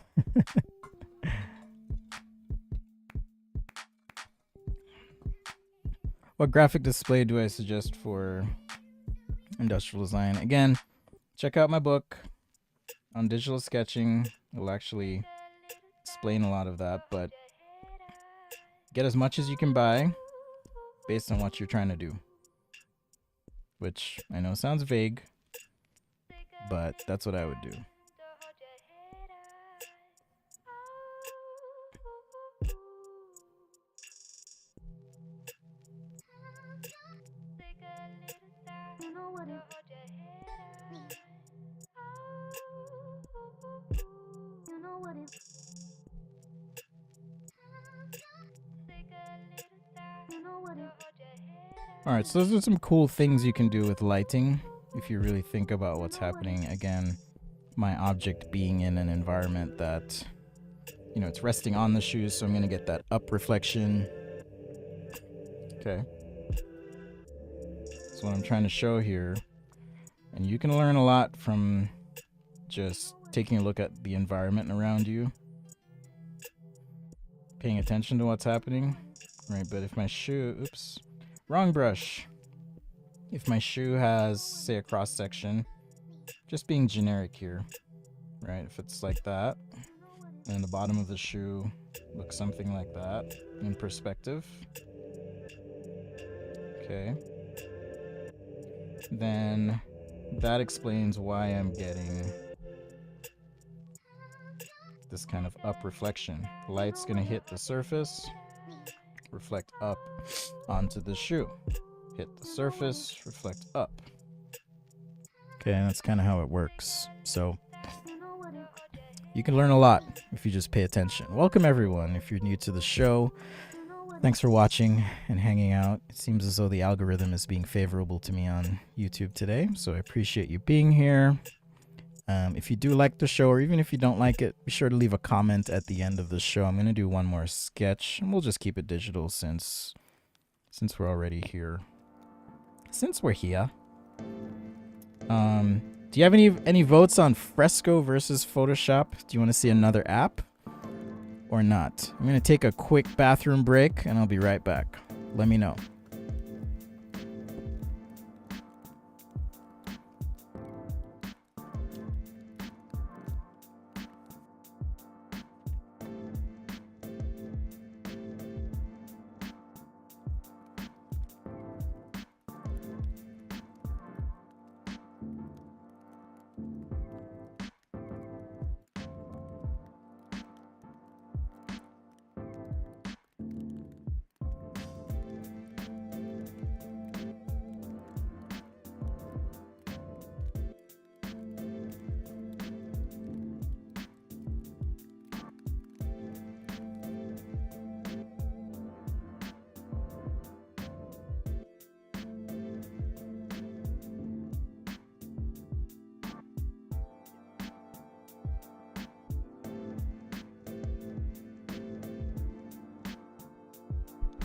What graphic display do I suggest for industrial design? Again, check out my book on digital sketching. It will actually explain a lot of that, but get as much as you can buy based on what you're trying to do. Which I know sounds vague, but that's what I would do. Alright, so those are some cool things you can do with lighting if you really think about what's happening. Again, my object being in an environment that, you know, it's resting on the shoes, so I'm going to get that up reflection. Okay. That's what I'm trying to show here. And you can learn a lot from just taking a look at the environment around you, paying attention to what's happening. Right, but if my shoe, oops, wrong brush. If my shoe has, say, a cross section, just being generic here, right? If it's like that, and the bottom of the shoe looks something like that in perspective. Okay. Then that explains why I'm getting this kind of up reflection. Light's gonna hit the surface, reflect up onto the shoe. Hit the surface, reflect up. Okay, and that's kind of how it works. So you can learn a lot if you just pay attention. Welcome everyone. If you're new to the show, thanks for watching and hanging out. It seems as though the algorithm is being favorable to me on YouTube today, so I appreciate you being here. If you do like the show, or even if you don't like it, be sure to leave a comment at the end of the show. I'm going to do one more sketch, and we'll just keep it digital since we're already here. Since we're here. Do you have any votes on Fresco versus Photoshop? Do you want to see another app or not? I'm going to take a quick bathroom break, and I'll be right back. Let me know.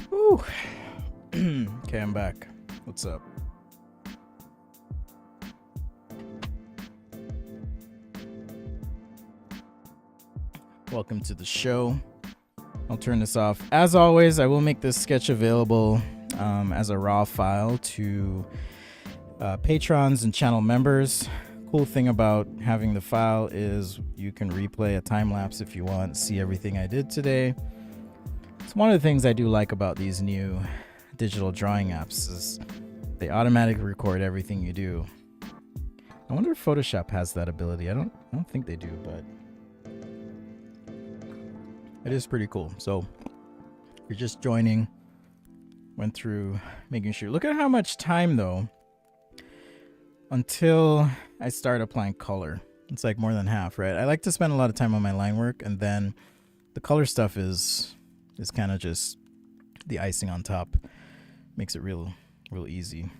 Whew. Okay, I'm back. What's up? Welcome to the show. I'll turn this off. As always, I will make this sketch available as a raw file to patrons and channel members. Cool thing about having the file is you can replay a time lapse if you want, see everything I did today. So one of the things I do like about these new digital drawing apps is they automatically record everything you do. I wonder if Photoshop has that ability. I don't think they do, but it is pretty cool. So if you're just joining, went through making sure. Look at how much time though until I start applying color. It's like more than half, right? I like to spend a lot of time on my line work, and then the color stuff is kind of just the icing on top. Makes it real easy.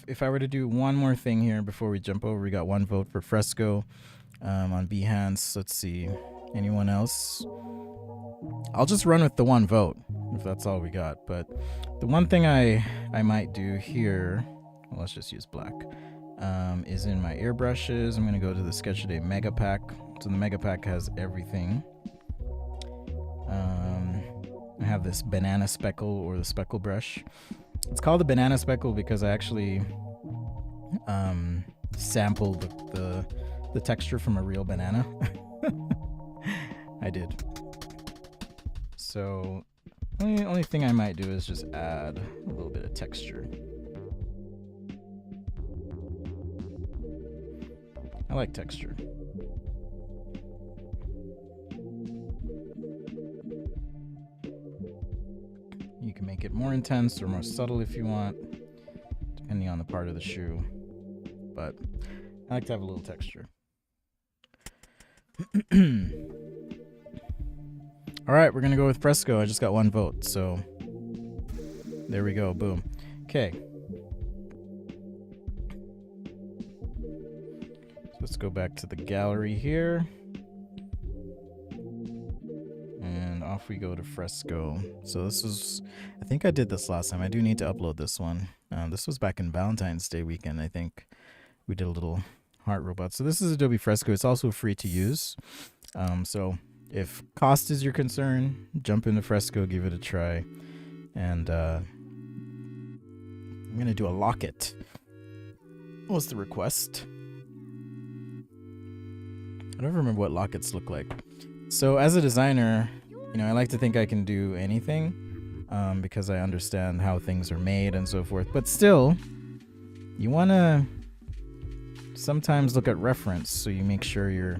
If I were to do one more thing here before we jump over, we got 1 vote for Fresco on Behance. Let's see, anyone else? I'll just run with the 1 vote if that's all we got. But the one thing I might do here, well, let's just use black, is in my airbrushes. I'm going to go to the Sketch Today Mega Pack. So the Mega Pack has everything. I have this banana speckle, or the speckle brush. It's called the banana speckle because I actually sampled the texture from a real banana. I did. So only thing I might do is just add a little bit of texture. I like texture. You can make it more intense or more subtle if you want, depending on the part of the shoe. But I like to have a little texture. All right, we're going to go with Fresco. I just got 1 vote, so there we go. Boom. Okay. So let's go back to the gallery here. And off we go to Fresco. So this is, I think I did this last time. I do need to upload this one. This was back in Valentine's Day weekend, I think. We did a little heart robot. So this is Adobe Fresco. It's also free to use. So if cost is your concern, jump into Fresco, give it a try. And I'm going to do a locket. What's the request? I don't remember what lockets look like. So as a designer, you know, I like to think I can do anything because I understand how things are made and so forth. But still, you want to sometimes look at reference so you make sure you're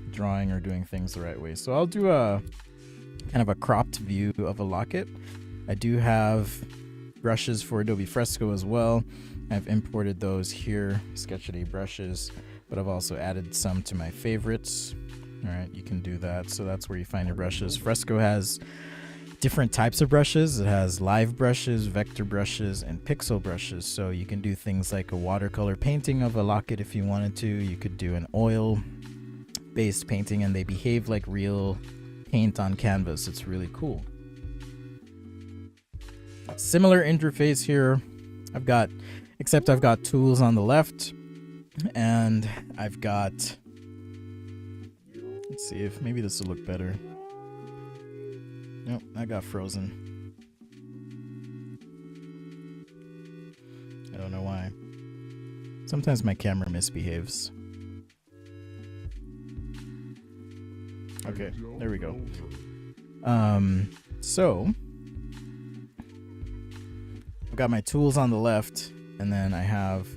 drawing or doing things the right way. So I'll do a kind of a cropped view of a locket. I do have brushes for Adobe Fresco as well. I've imported those here, Sketch Today brushes, but I've also added some to my favorites. All right, you can do that. So that's where you find your brushes. Fresco has different types of brushes. It has live brushes, vector brushes, and pixel brushes. So you can do things like a watercolor painting of a locket if you wanted to. You could do an oil-based painting, and they behave like real paint on canvas. It's really cool. Similar interface here. I've got tools on the left, and I've got, let's see if maybe this will look better. Nope, I got frozen. I don't know why. Sometimes my camera misbehaves. Okay, there we go. So I've got my tools on the left, and then I have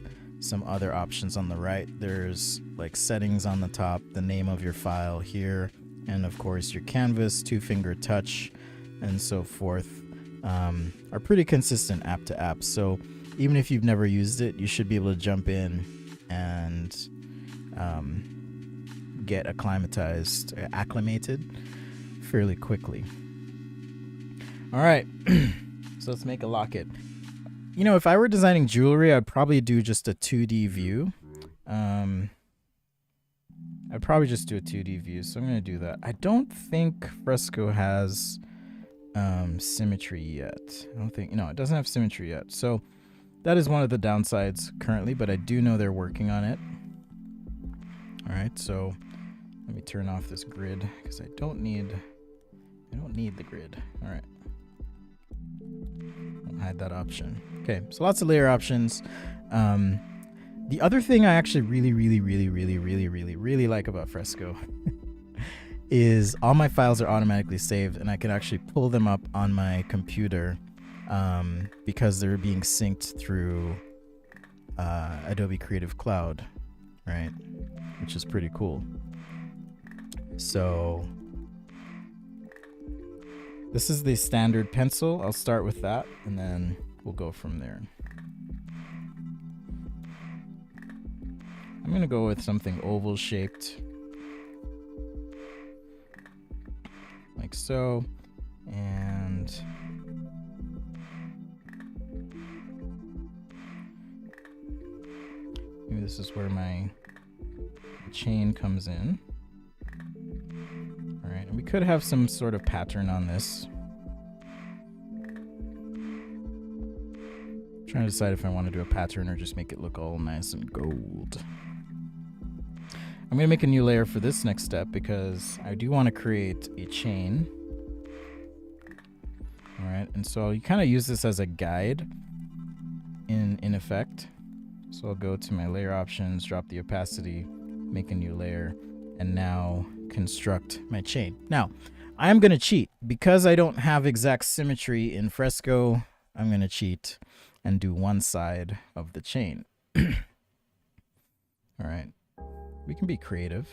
some other options on the right. There's like settings on the top, the name of your file here, and of course your canvas, 2-finger touch, and so forth, are pretty consistent app to app. So even if you've never used it, you should be able to jump in and get acclimated fairly quickly. All right, so let's make a locket. You know, if I were designing jewelry, I'd probably do just a 2D view. I'd probably just do a 2D view, so I'm going to do that. I don't think Fresco has symmetry yet. No, it doesn't have symmetry yet. So that is one of the downsides currently, but I do know they're working on it. All right, so let me turn off this grid because I don't need the grid. All right. I'll hide that option. Okay, so lots of layer options. The other thing I actually really like about Fresco is all my files are automatically saved, and I can actually pull them up on my computer because they're being synced through Adobe Creative Cloud, right? Which is pretty cool. So this is the standard pencil. I'll start with that, and then we'll go from there. I'm going to go with something oval shaped, like so, and maybe this is where my chain comes in. All right, and we could have some sort of pattern on this. I'm trying to decide if I want to do a pattern or just make it look all nice and gold. I'm going to make a new layer for this next step because I do want to create a chain. All right, and so you kind of use this as a guide in effect. So I'll go to my layer options, drop the opacity, make a new layer, and now construct my chain. Now, I'm going to cheat. Because I don't have exact symmetry in Fresco, I'm going to cheat and do one side of the chain. All right. We can be creative.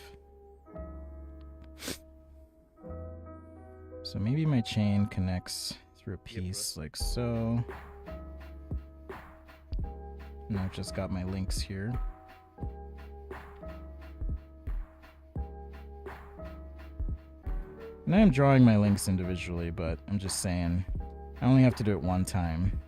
So maybe my chain connects through a piece like so. And I've just got my links here. And I am drawing my links individually, but I'm just saying I only have to do it one time.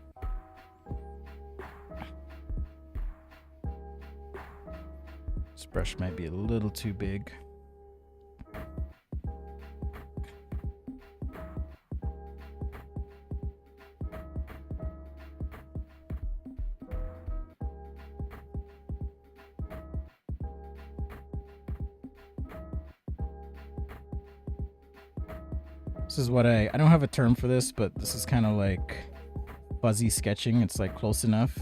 This brush might be a little too big. This is what I don't have a term for this, but this is kind of like fuzzy sketching. It's like close enough,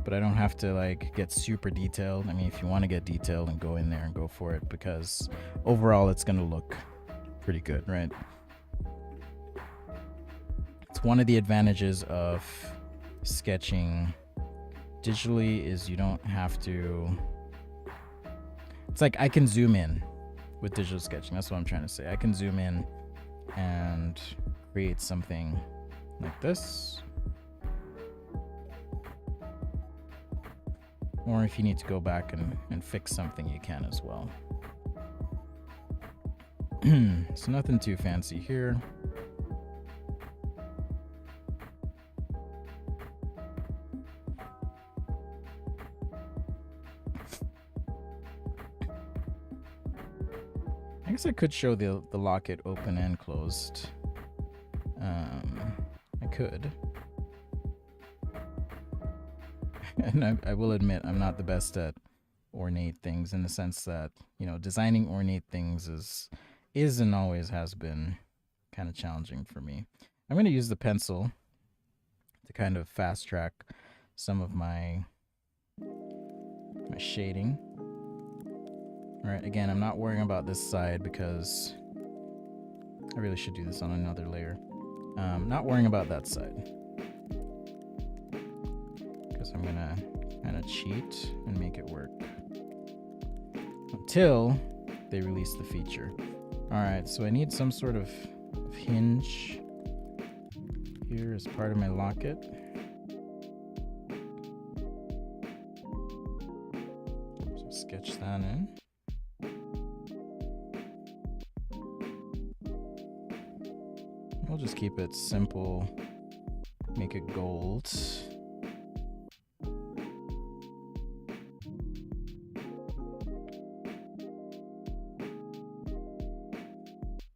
but I don't have to like get super detailed. I mean, if you want to get detailed, and go in there and go for it, because overall it's going to look pretty good, right? It's one of the advantages of sketching digitally is you don't have to, it's like I can zoom in with digital sketching. That's what I'm trying to say. I can zoom in and create something like this. Or if you need to go back and fix something, you can as well. So nothing too fancy here. I guess I could show the locket open and closed. I could. And I will admit I'm not the best at ornate things, in the sense that, you know, designing ornate things is and always has been kind of challenging for me. I'm going to use the pencil to kind of fast track some of my shading. All right, again, I'm not worrying about this side because I really should do this on another layer. Not worrying about that side, because I'm gonna kind of cheat and make it work until they release the feature. All right, so I need some sort of hinge here as part of my locket. So sketch that in. We'll just keep it simple, make it gold.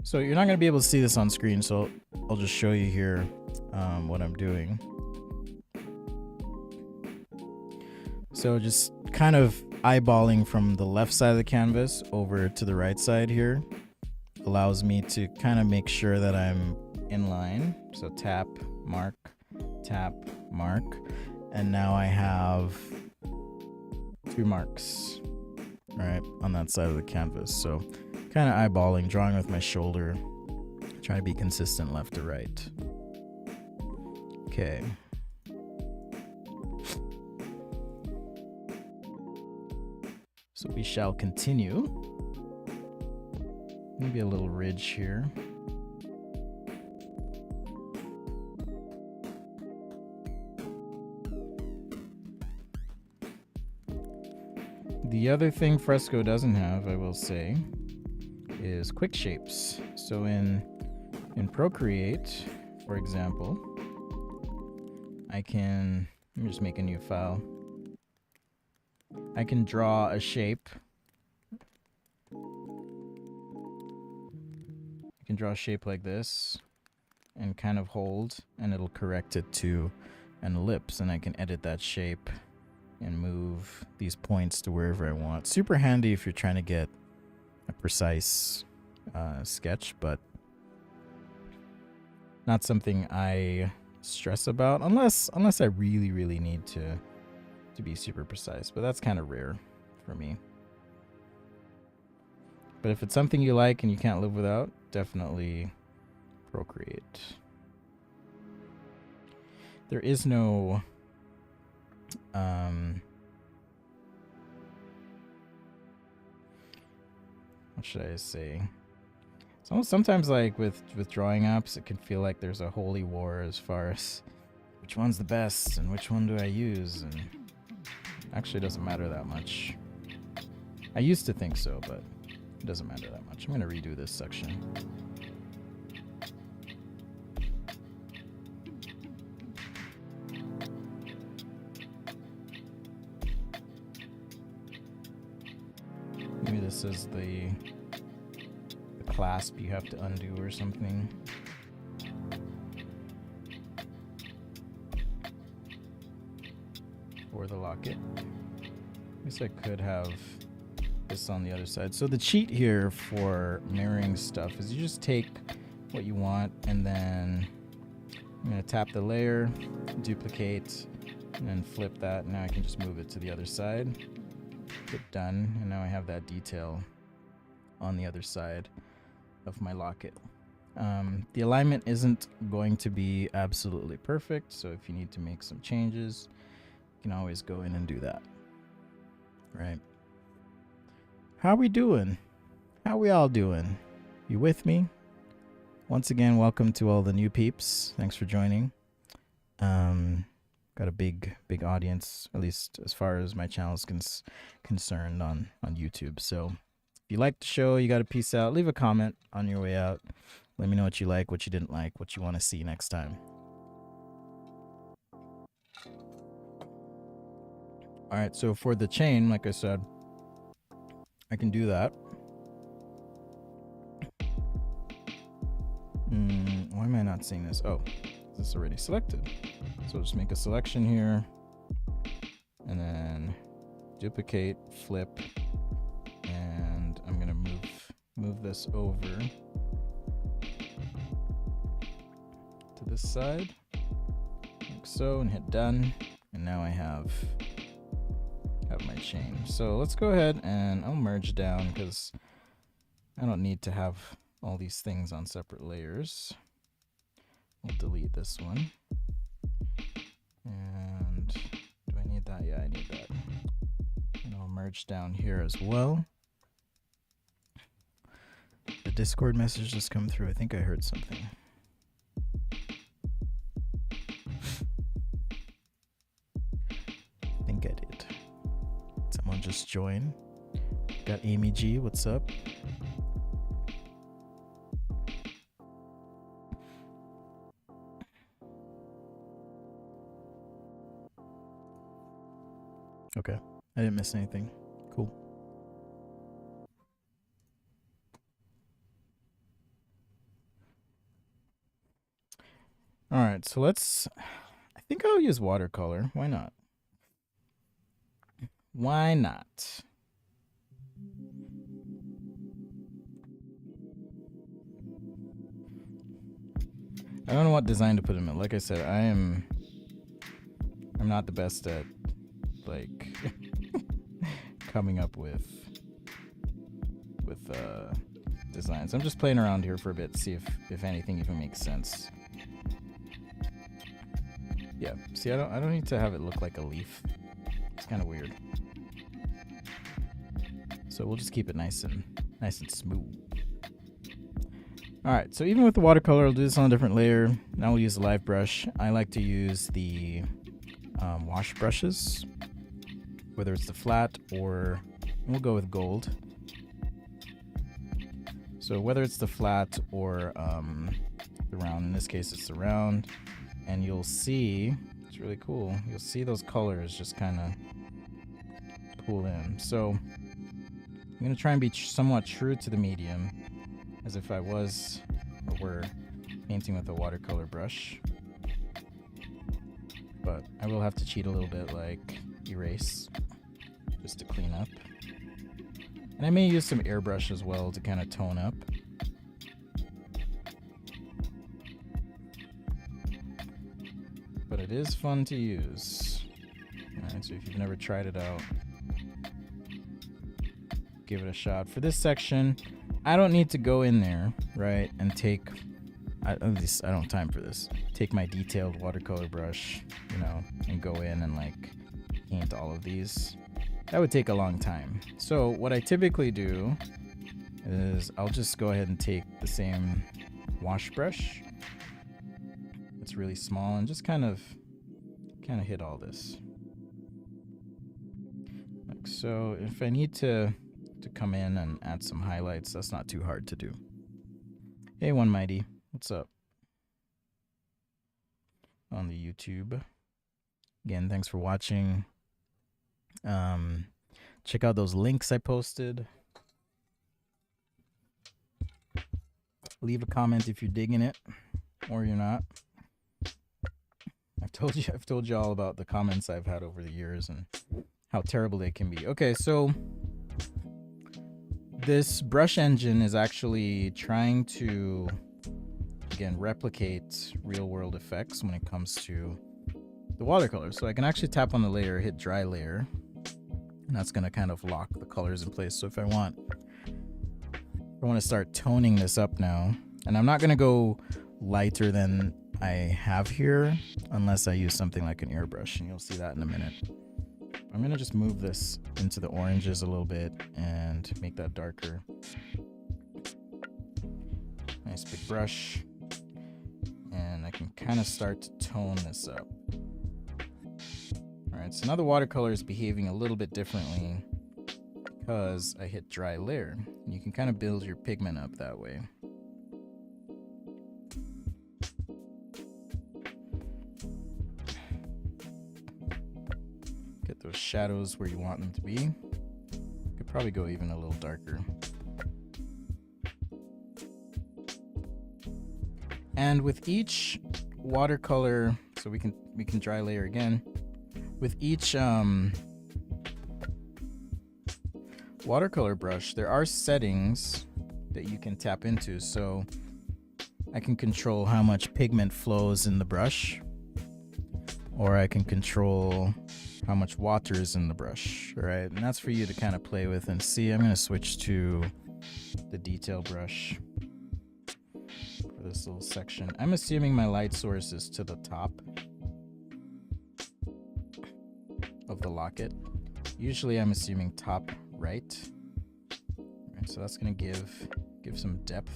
So you're not going to be able to see this on screen, so I'll just show you here what I'm doing. So just kind of eyeballing from the left side of the canvas over to the right side here allows me to kind of make sure that I'm in line. So tap, mark, and now I have 2 marks. right, on that side of the canvas. So kind of eyeballing, drawing with my shoulder, trying to be consistent left to right. Okay. So we shall continue. Maybe a little ridge here. The other thing Fresco doesn't have, I will say, is quick shapes. So in Procreate, for example, let me just make a new file. I can draw a shape. I can draw a shape like this and kind of hold, and it'll correct it to an ellipse, and I can edit that shape and move these points to wherever I want. Super handy if you're trying to get a precise sketch, but not something I stress about unless I really need to be super precise, but that's kind of rare for me. But if it's something you like and you can't live without, definitely Procreate. There is no what should I say? Sometimes like with drawing apps, it can feel like there's a holy war as far as which one's the best and which one do I use, and actually it doesn't matter that much. I used to think so, but it doesn't matter that much. I'm gonna redo this section. Maybe this is the clasp you have to undo or something. Or the locket. I guess I could have this on the other side. So the cheat here for mirroring stuff is you just take what you want, and then I'm going to tap the layer, duplicate, and then flip that. Now I can just move it to the other side. Hit done, and now I have that detail on the other side of my locket. The alignment isn't going to be absolutely perfect, so if you need to make some changes, you can always go in and do that. Right? How we doing? How we all doing? You with me? Once again, welcome to all the new peeps. Thanks for joining. Got a big audience, at least as far as my channel is concerned on YouTube. So if you like the show, you got to peace out. Leave a comment on your way out. Let me know what you like, what you didn't like, what you want to see next time. All right, so for the chain, like I said, I can do that. Why am I not seeing this? Oh, this is already selected. So just make a selection here, and then duplicate, flip, and I'm gonna move this over to this side, like so, and hit done. And now I have my chain. So let's go ahead and I'll merge down because I don't need to have all these things on separate layers. We'll delete this one. And do I need that? Yeah, I need that. And I'll merge down here as well. The Discord message just come through. I think I heard something. I think I did. Someone just joined. Got Amy G. What's up? Okay, I didn't miss anything. Cool. All right, so I think I'll use watercolor. Why not? Why not? I don't know what design to put in it. Like I said, I'm not the best at like coming up with designs. I'm just playing around here for a bit, see if anything even makes sense. Yeah, see, I don't need to have it look like a leaf. It's kind of weird. So we'll just keep it nice and smooth. All right, so even with the watercolor, I'll do this on a different layer. Now we'll use the live brush. I like to use the wash brushes, whether it's the flat or we'll go with gold. So whether it's the flat or the round, in this case it's the round, and you'll see, it's really cool, you'll see those colors just kind of pull in. So I'm going to try and be somewhat true to the medium, as if I was or were painting with a watercolor brush. But I will have to cheat a little bit, like erase, just to clean up. And I may use some airbrush as well to kind of tone up. But it is fun to use. Alright, so if you've never tried it out, give it a shot. For this section, I don't need to go in there, right, and take, at least I don't have time for this, take my detailed watercolor brush, you know, and go in and like paint all of these. That would take a long time. So what I typically do is I'll just go ahead and take the same wash brush. It's really small and just kind of hit all this. Like so. If I need to come in and add some highlights, that's not too hard to do. Hey, One Mighty, what's up? On the YouTube. Again, thanks for watching. Check out those links I posted. Leave a comment if you're digging it or you're not. I've told you all about the comments I've had over the years and how terrible they can be. Okay, so this brush engine is actually trying to, again, replicate real world effects when it comes to the watercolor. So I can actually tap on the layer, hit dry layer, and that's going to kind of lock the colors in place. So if I want to start toning this up now, and I'm not going to go lighter than I have here unless I use something like an airbrush, and you'll see that in a minute. I'm going to just move this into the oranges a little bit and make that darker. Nice big brush. And I can kind of start to tone this up. Alright, so now the watercolor is behaving a little bit differently because I hit dry layer. You can kind of build your pigment up that way. Get those shadows where you want them to be. Could probably go even a little darker. And with each watercolor, so we can dry layer again. With each watercolor brush, there are settings that you can tap into. So I can control how much pigment flows in the brush, or I can control how much water is in the brush, right? And that's for you to kind of play with and see. I'm going to switch to the detail brush for this little section. I'm assuming my light source is to the top of the locket. Usually I'm assuming top right. Right, so that's going to give some depth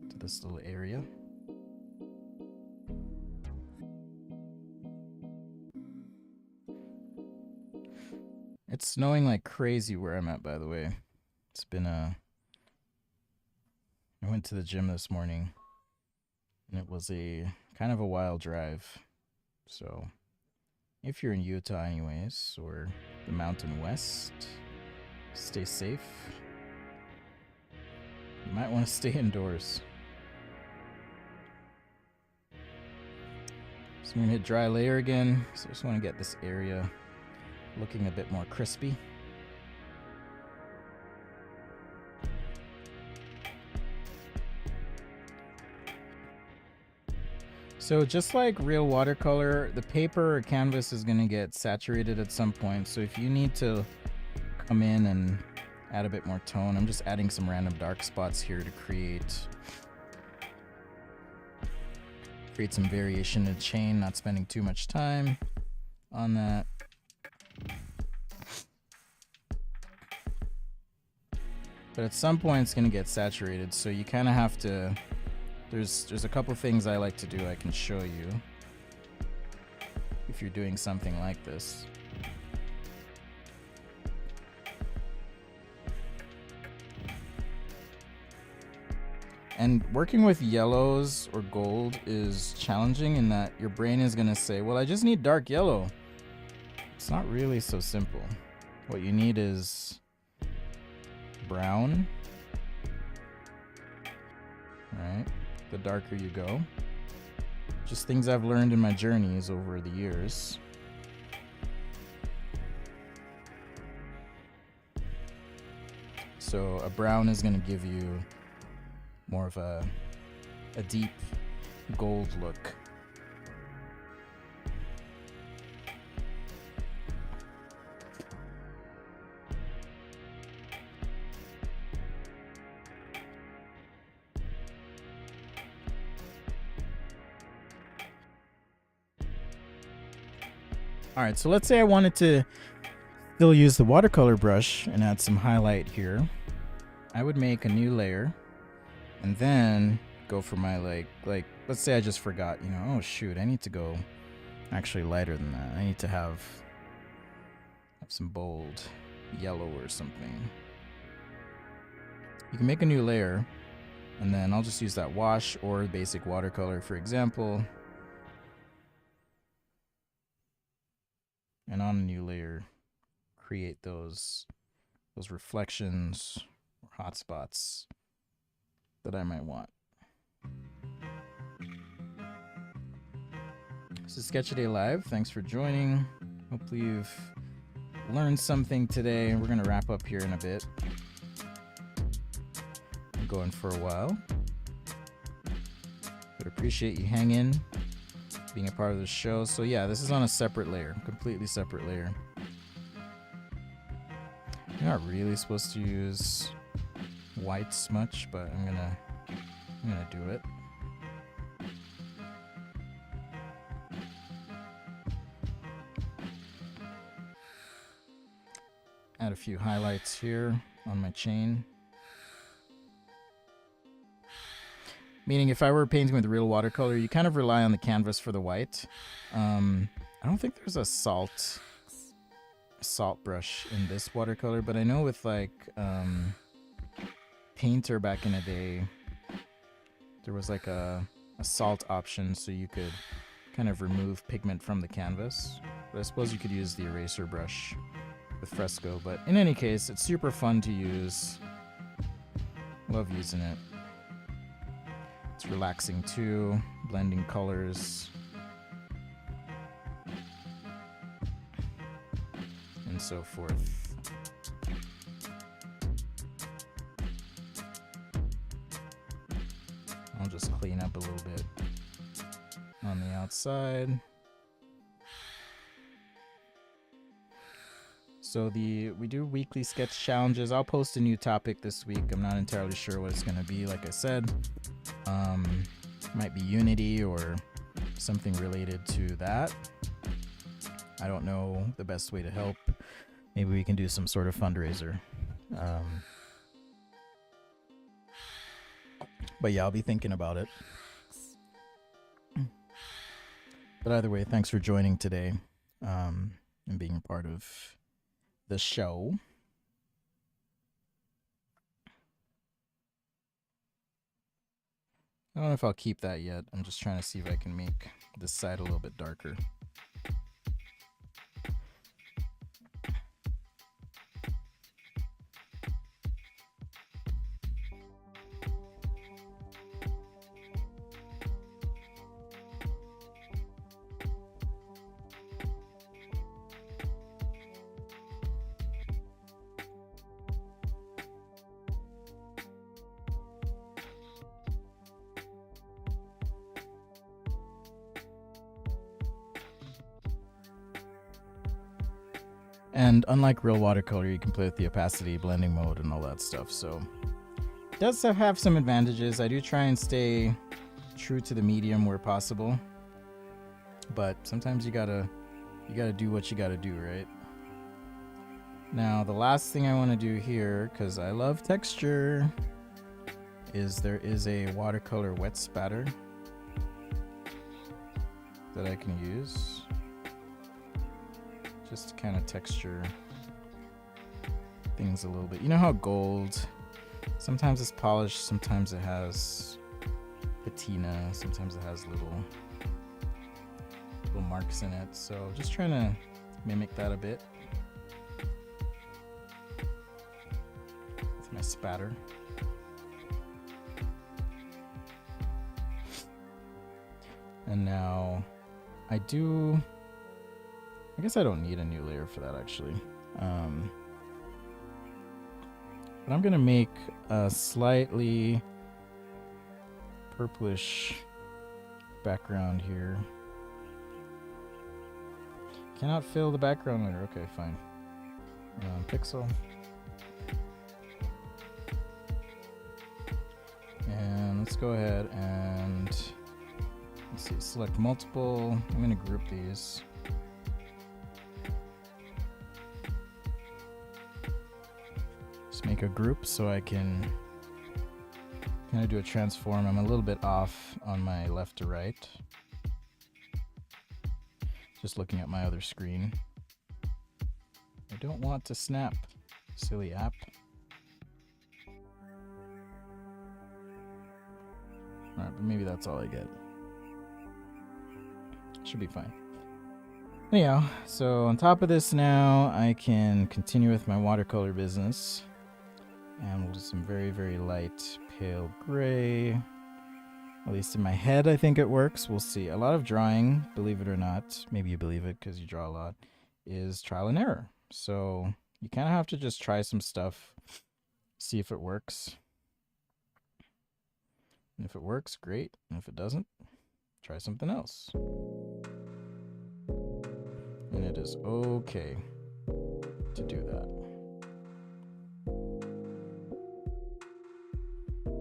to this little area. It's snowing like crazy where I'm at, by the way. It's been I went to the gym this morning, and it was a kind of a wild drive. So if you're in Utah anyways, or the Mountain West, stay safe. You might want to stay indoors. So I'm gonna hit dry layer again. So I just want to get this area looking a bit more crispy. So just like real watercolor, the paper or canvas is going to get saturated at some point. So if you need to come in and add a bit more tone. I'm just adding some random dark spots here to create some variation in the chain, not spending too much time on that. But at some point it's going to get saturated, so you kind of have to, there's a couple things I like to do I can show you if you're doing something like this. And working with yellows or gold is challenging in that your brain is going to say, well, I just need dark yellow. It's not really so simple. What you need is brown, right? The darker you go. Just things I've learned in my journeys over the years. So a brown is going to give you more of a deep gold look. All right, so let's say I wanted to still use the watercolor brush and add some highlight here. I would make a new layer and then go for my like let's say I just forgot, oh shoot, I need to go actually lighter than that. I need to have some bold yellow or something. You can make a new layer and then I'll just use that wash or basic watercolor, for example. And on a new layer, create those reflections or hotspots that I might want. This is Sketch A Day Live. Thanks for joining. Hopefully you've learned something today. We're going to wrap up here in a bit. I'm going for a while. But appreciate you hanging, being a part of the show. So yeah, this is on a separate layer, completely separate layer. You're not really supposed to use whites much, but I'm gonna do it. Add a few highlights here on my chain. Meaning if I were painting with real watercolor, you kind of rely on the canvas for the white. I don't think there's a salt brush in this watercolor, but I know with like Painter back in the day, there was like a salt option, so you could kind of remove pigment from the canvas. But I suppose you could use the eraser brush with Fresco. But in any case, it's super fun to use. Love using it. It's relaxing too, blending colors. And so forth. I'll just clean up a little bit on the outside. So we do weekly sketch challenges. I'll post a new topic this week. I'm not entirely sure what it's going to be. Like I said, might be Unity or something related to that. I don't know the best way to help. Maybe we can do some sort of fundraiser. But yeah, I'll be thinking about it. But either way, thanks for joining today and being a part of the show. I don't know if I'll keep that yet. I'm just trying to see if I can make this side a little bit darker. And unlike real watercolor, you can play with the opacity, blending mode, and all that stuff. So it does have some advantages. I do try and stay true to the medium where possible, but sometimes you gotta do what you gotta do, right? Now the last thing I want to do here, because I love texture, is there is a watercolor wet spatter that I can use just to kind of texture things a little bit. You know how gold, sometimes it's polished, sometimes it has patina, sometimes it has little marks in it. So just trying to mimic that a bit with my spatter. And now I guess I don't need a new layer for that actually. But I'm gonna make a slightly purplish background here. Cannot fill the background layer. Okay, fine. Pixel. And let's go ahead and let's see, select multiple. I'm going to group these. Just make a group so I can kind of do a transform. I'm a little bit off on my left to right. Just looking at my other screen. I don't want to snap, silly app. Alright, but maybe that's all I get. Should be fine. Anyhow, so on top of this now, I can continue with my watercolor business. And we'll do some very, very light pale gray. At least in my head, I think it works. We'll see. A lot of drawing, believe it or not, maybe you believe it because you draw a lot, is trial and error. So you kind of have to just try some stuff, see if it works. And if it works, great. And if it doesn't, try something else. And it is okay to do that.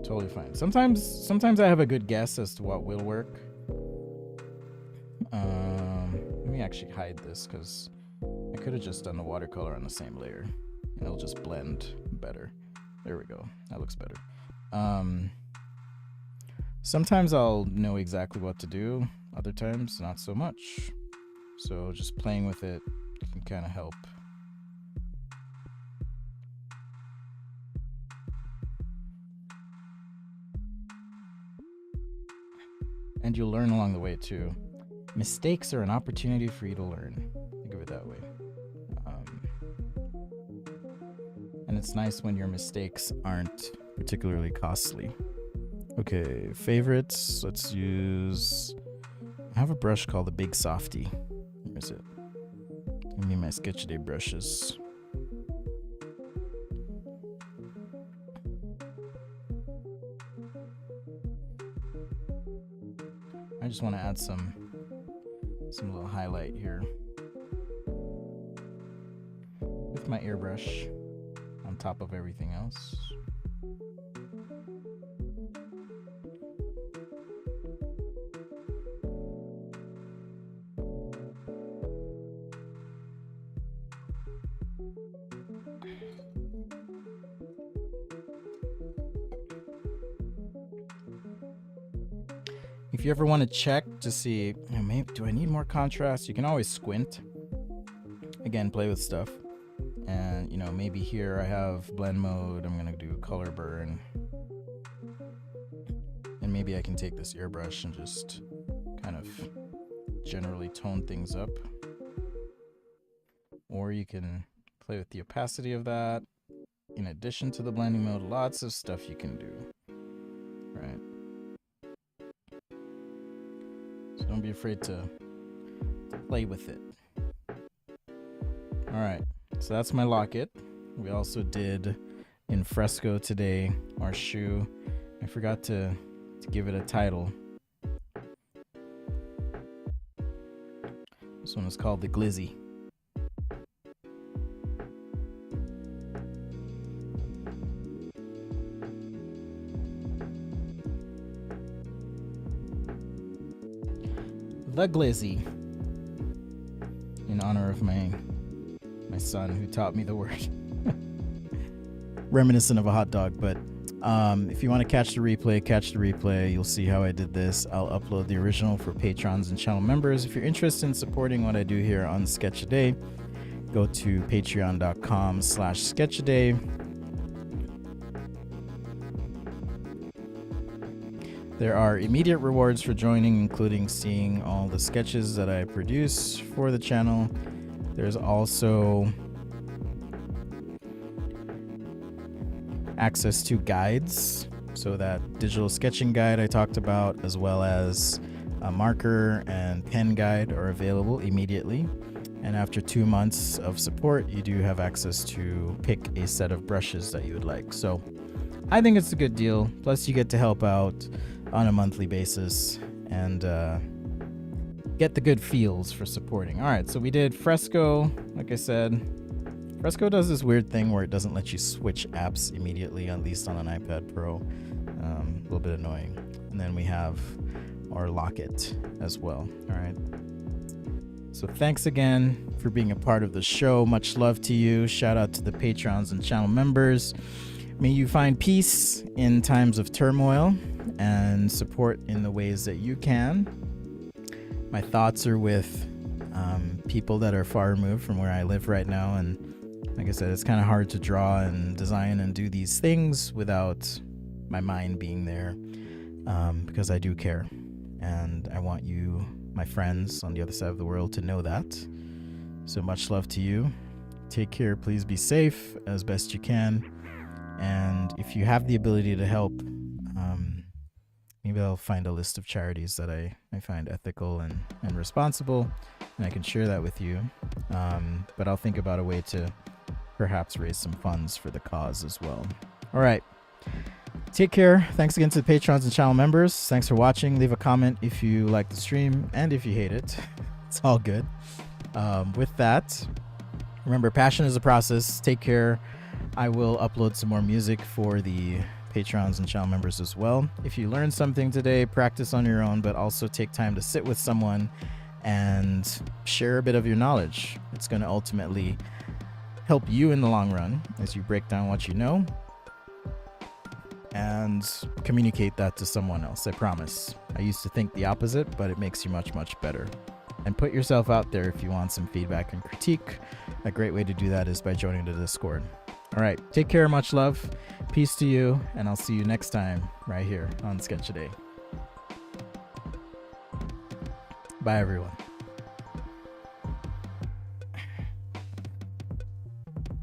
Totally fine. Sometimes I have a good guess as to what will work. Let me actually hide this because I could have just done the watercolor on the same layer and it'll just blend better. There we go. That looks better. Sometimes I'll know exactly what to do. Other times, not so much. So just playing with it can kind of help. And you'll learn along the way too. Mistakes are an opportunity for you to learn. Think of it that way. And it's nice when your mistakes aren't particularly costly. Okay, favorites. Let's use... I have a brush called the Big Softy. Where is it? Give me my Sketch Day brushes. I just want to add some little highlight here with my airbrush on top of everything else. If you ever want to check to see, maybe do I need more contrast, you can always squint. Again, play with stuff. And maybe here I have blend mode. I'm gonna do color burn. And maybe I can take this airbrush and just kind of generally tone things up. Or you can play with the opacity of that. In addition to the blending mode, lots of stuff you can do. Right? So don't be afraid to play with it. Alright, so that's my locket. We also did in fresco today our shoe. I forgot to give it a title. This one is called the Glizzie. the glizzie, in honor of my son who taught me the word. Reminiscent of a hot dog, but if you want to catch the replay. You'll see how I did this. I'll upload the original for patrons and channel members. If you're interested in supporting what I do here on Sketch-A-Day, go to patreon.com/sketch-a-day. There are immediate rewards for joining, including seeing all the sketches that I produce for the channel. There's also access to guides, so that digital sketching guide I talked about, as well as a marker and pen guide, are available immediately. And after 2 months of support, you do have access to pick a set of brushes that you would like. So I think it's a good deal. Plus you get to help out on a monthly basis and get the good feels for supporting. All right, so we did Fresco. Like I said, Fresco does this weird thing where it doesn't let you switch apps immediately, at least on an iPad Pro. A little bit annoying. And then we have our Locket as well. All right. So thanks again for being a part of the show. Much love to you. Shout out to the patrons and channel members. May you find peace in times of turmoil and support in the ways that you can. My thoughts are with people that are far removed from where I live right now. And like I said, it's kind of hard to draw and design and do these things without my mind being there, because I do care. And I want you, my friends on the other side of the world, to know that. So much love to you. Take care. Please be safe as best you can. And if you have the ability to help, maybe I'll find a list of charities that I find ethical and responsible, and I can share that with you. But I'll think about a way to perhaps raise some funds for the cause as well. All right. Take care. Thanks again to the patrons and channel members. Thanks for watching. Leave a comment if you like the stream and if you hate it. It's all good. With that, remember, passion is a process. Take care. I will upload some more music for the patrons and channel members as well. If you learned something today, practice on your own, but also take time to sit with someone and share a bit of your knowledge. It's going to ultimately help you in the long run as you break down what you know and communicate that to someone else. I promise. I used to think the opposite, but it makes you much, much better. And put yourself out there if you want some feedback and critique. A great way to do that is by joining the Discord. All right, take care, much love, peace to you, and I'll see you next time right here on Sketch-A-Day. Bye, everyone.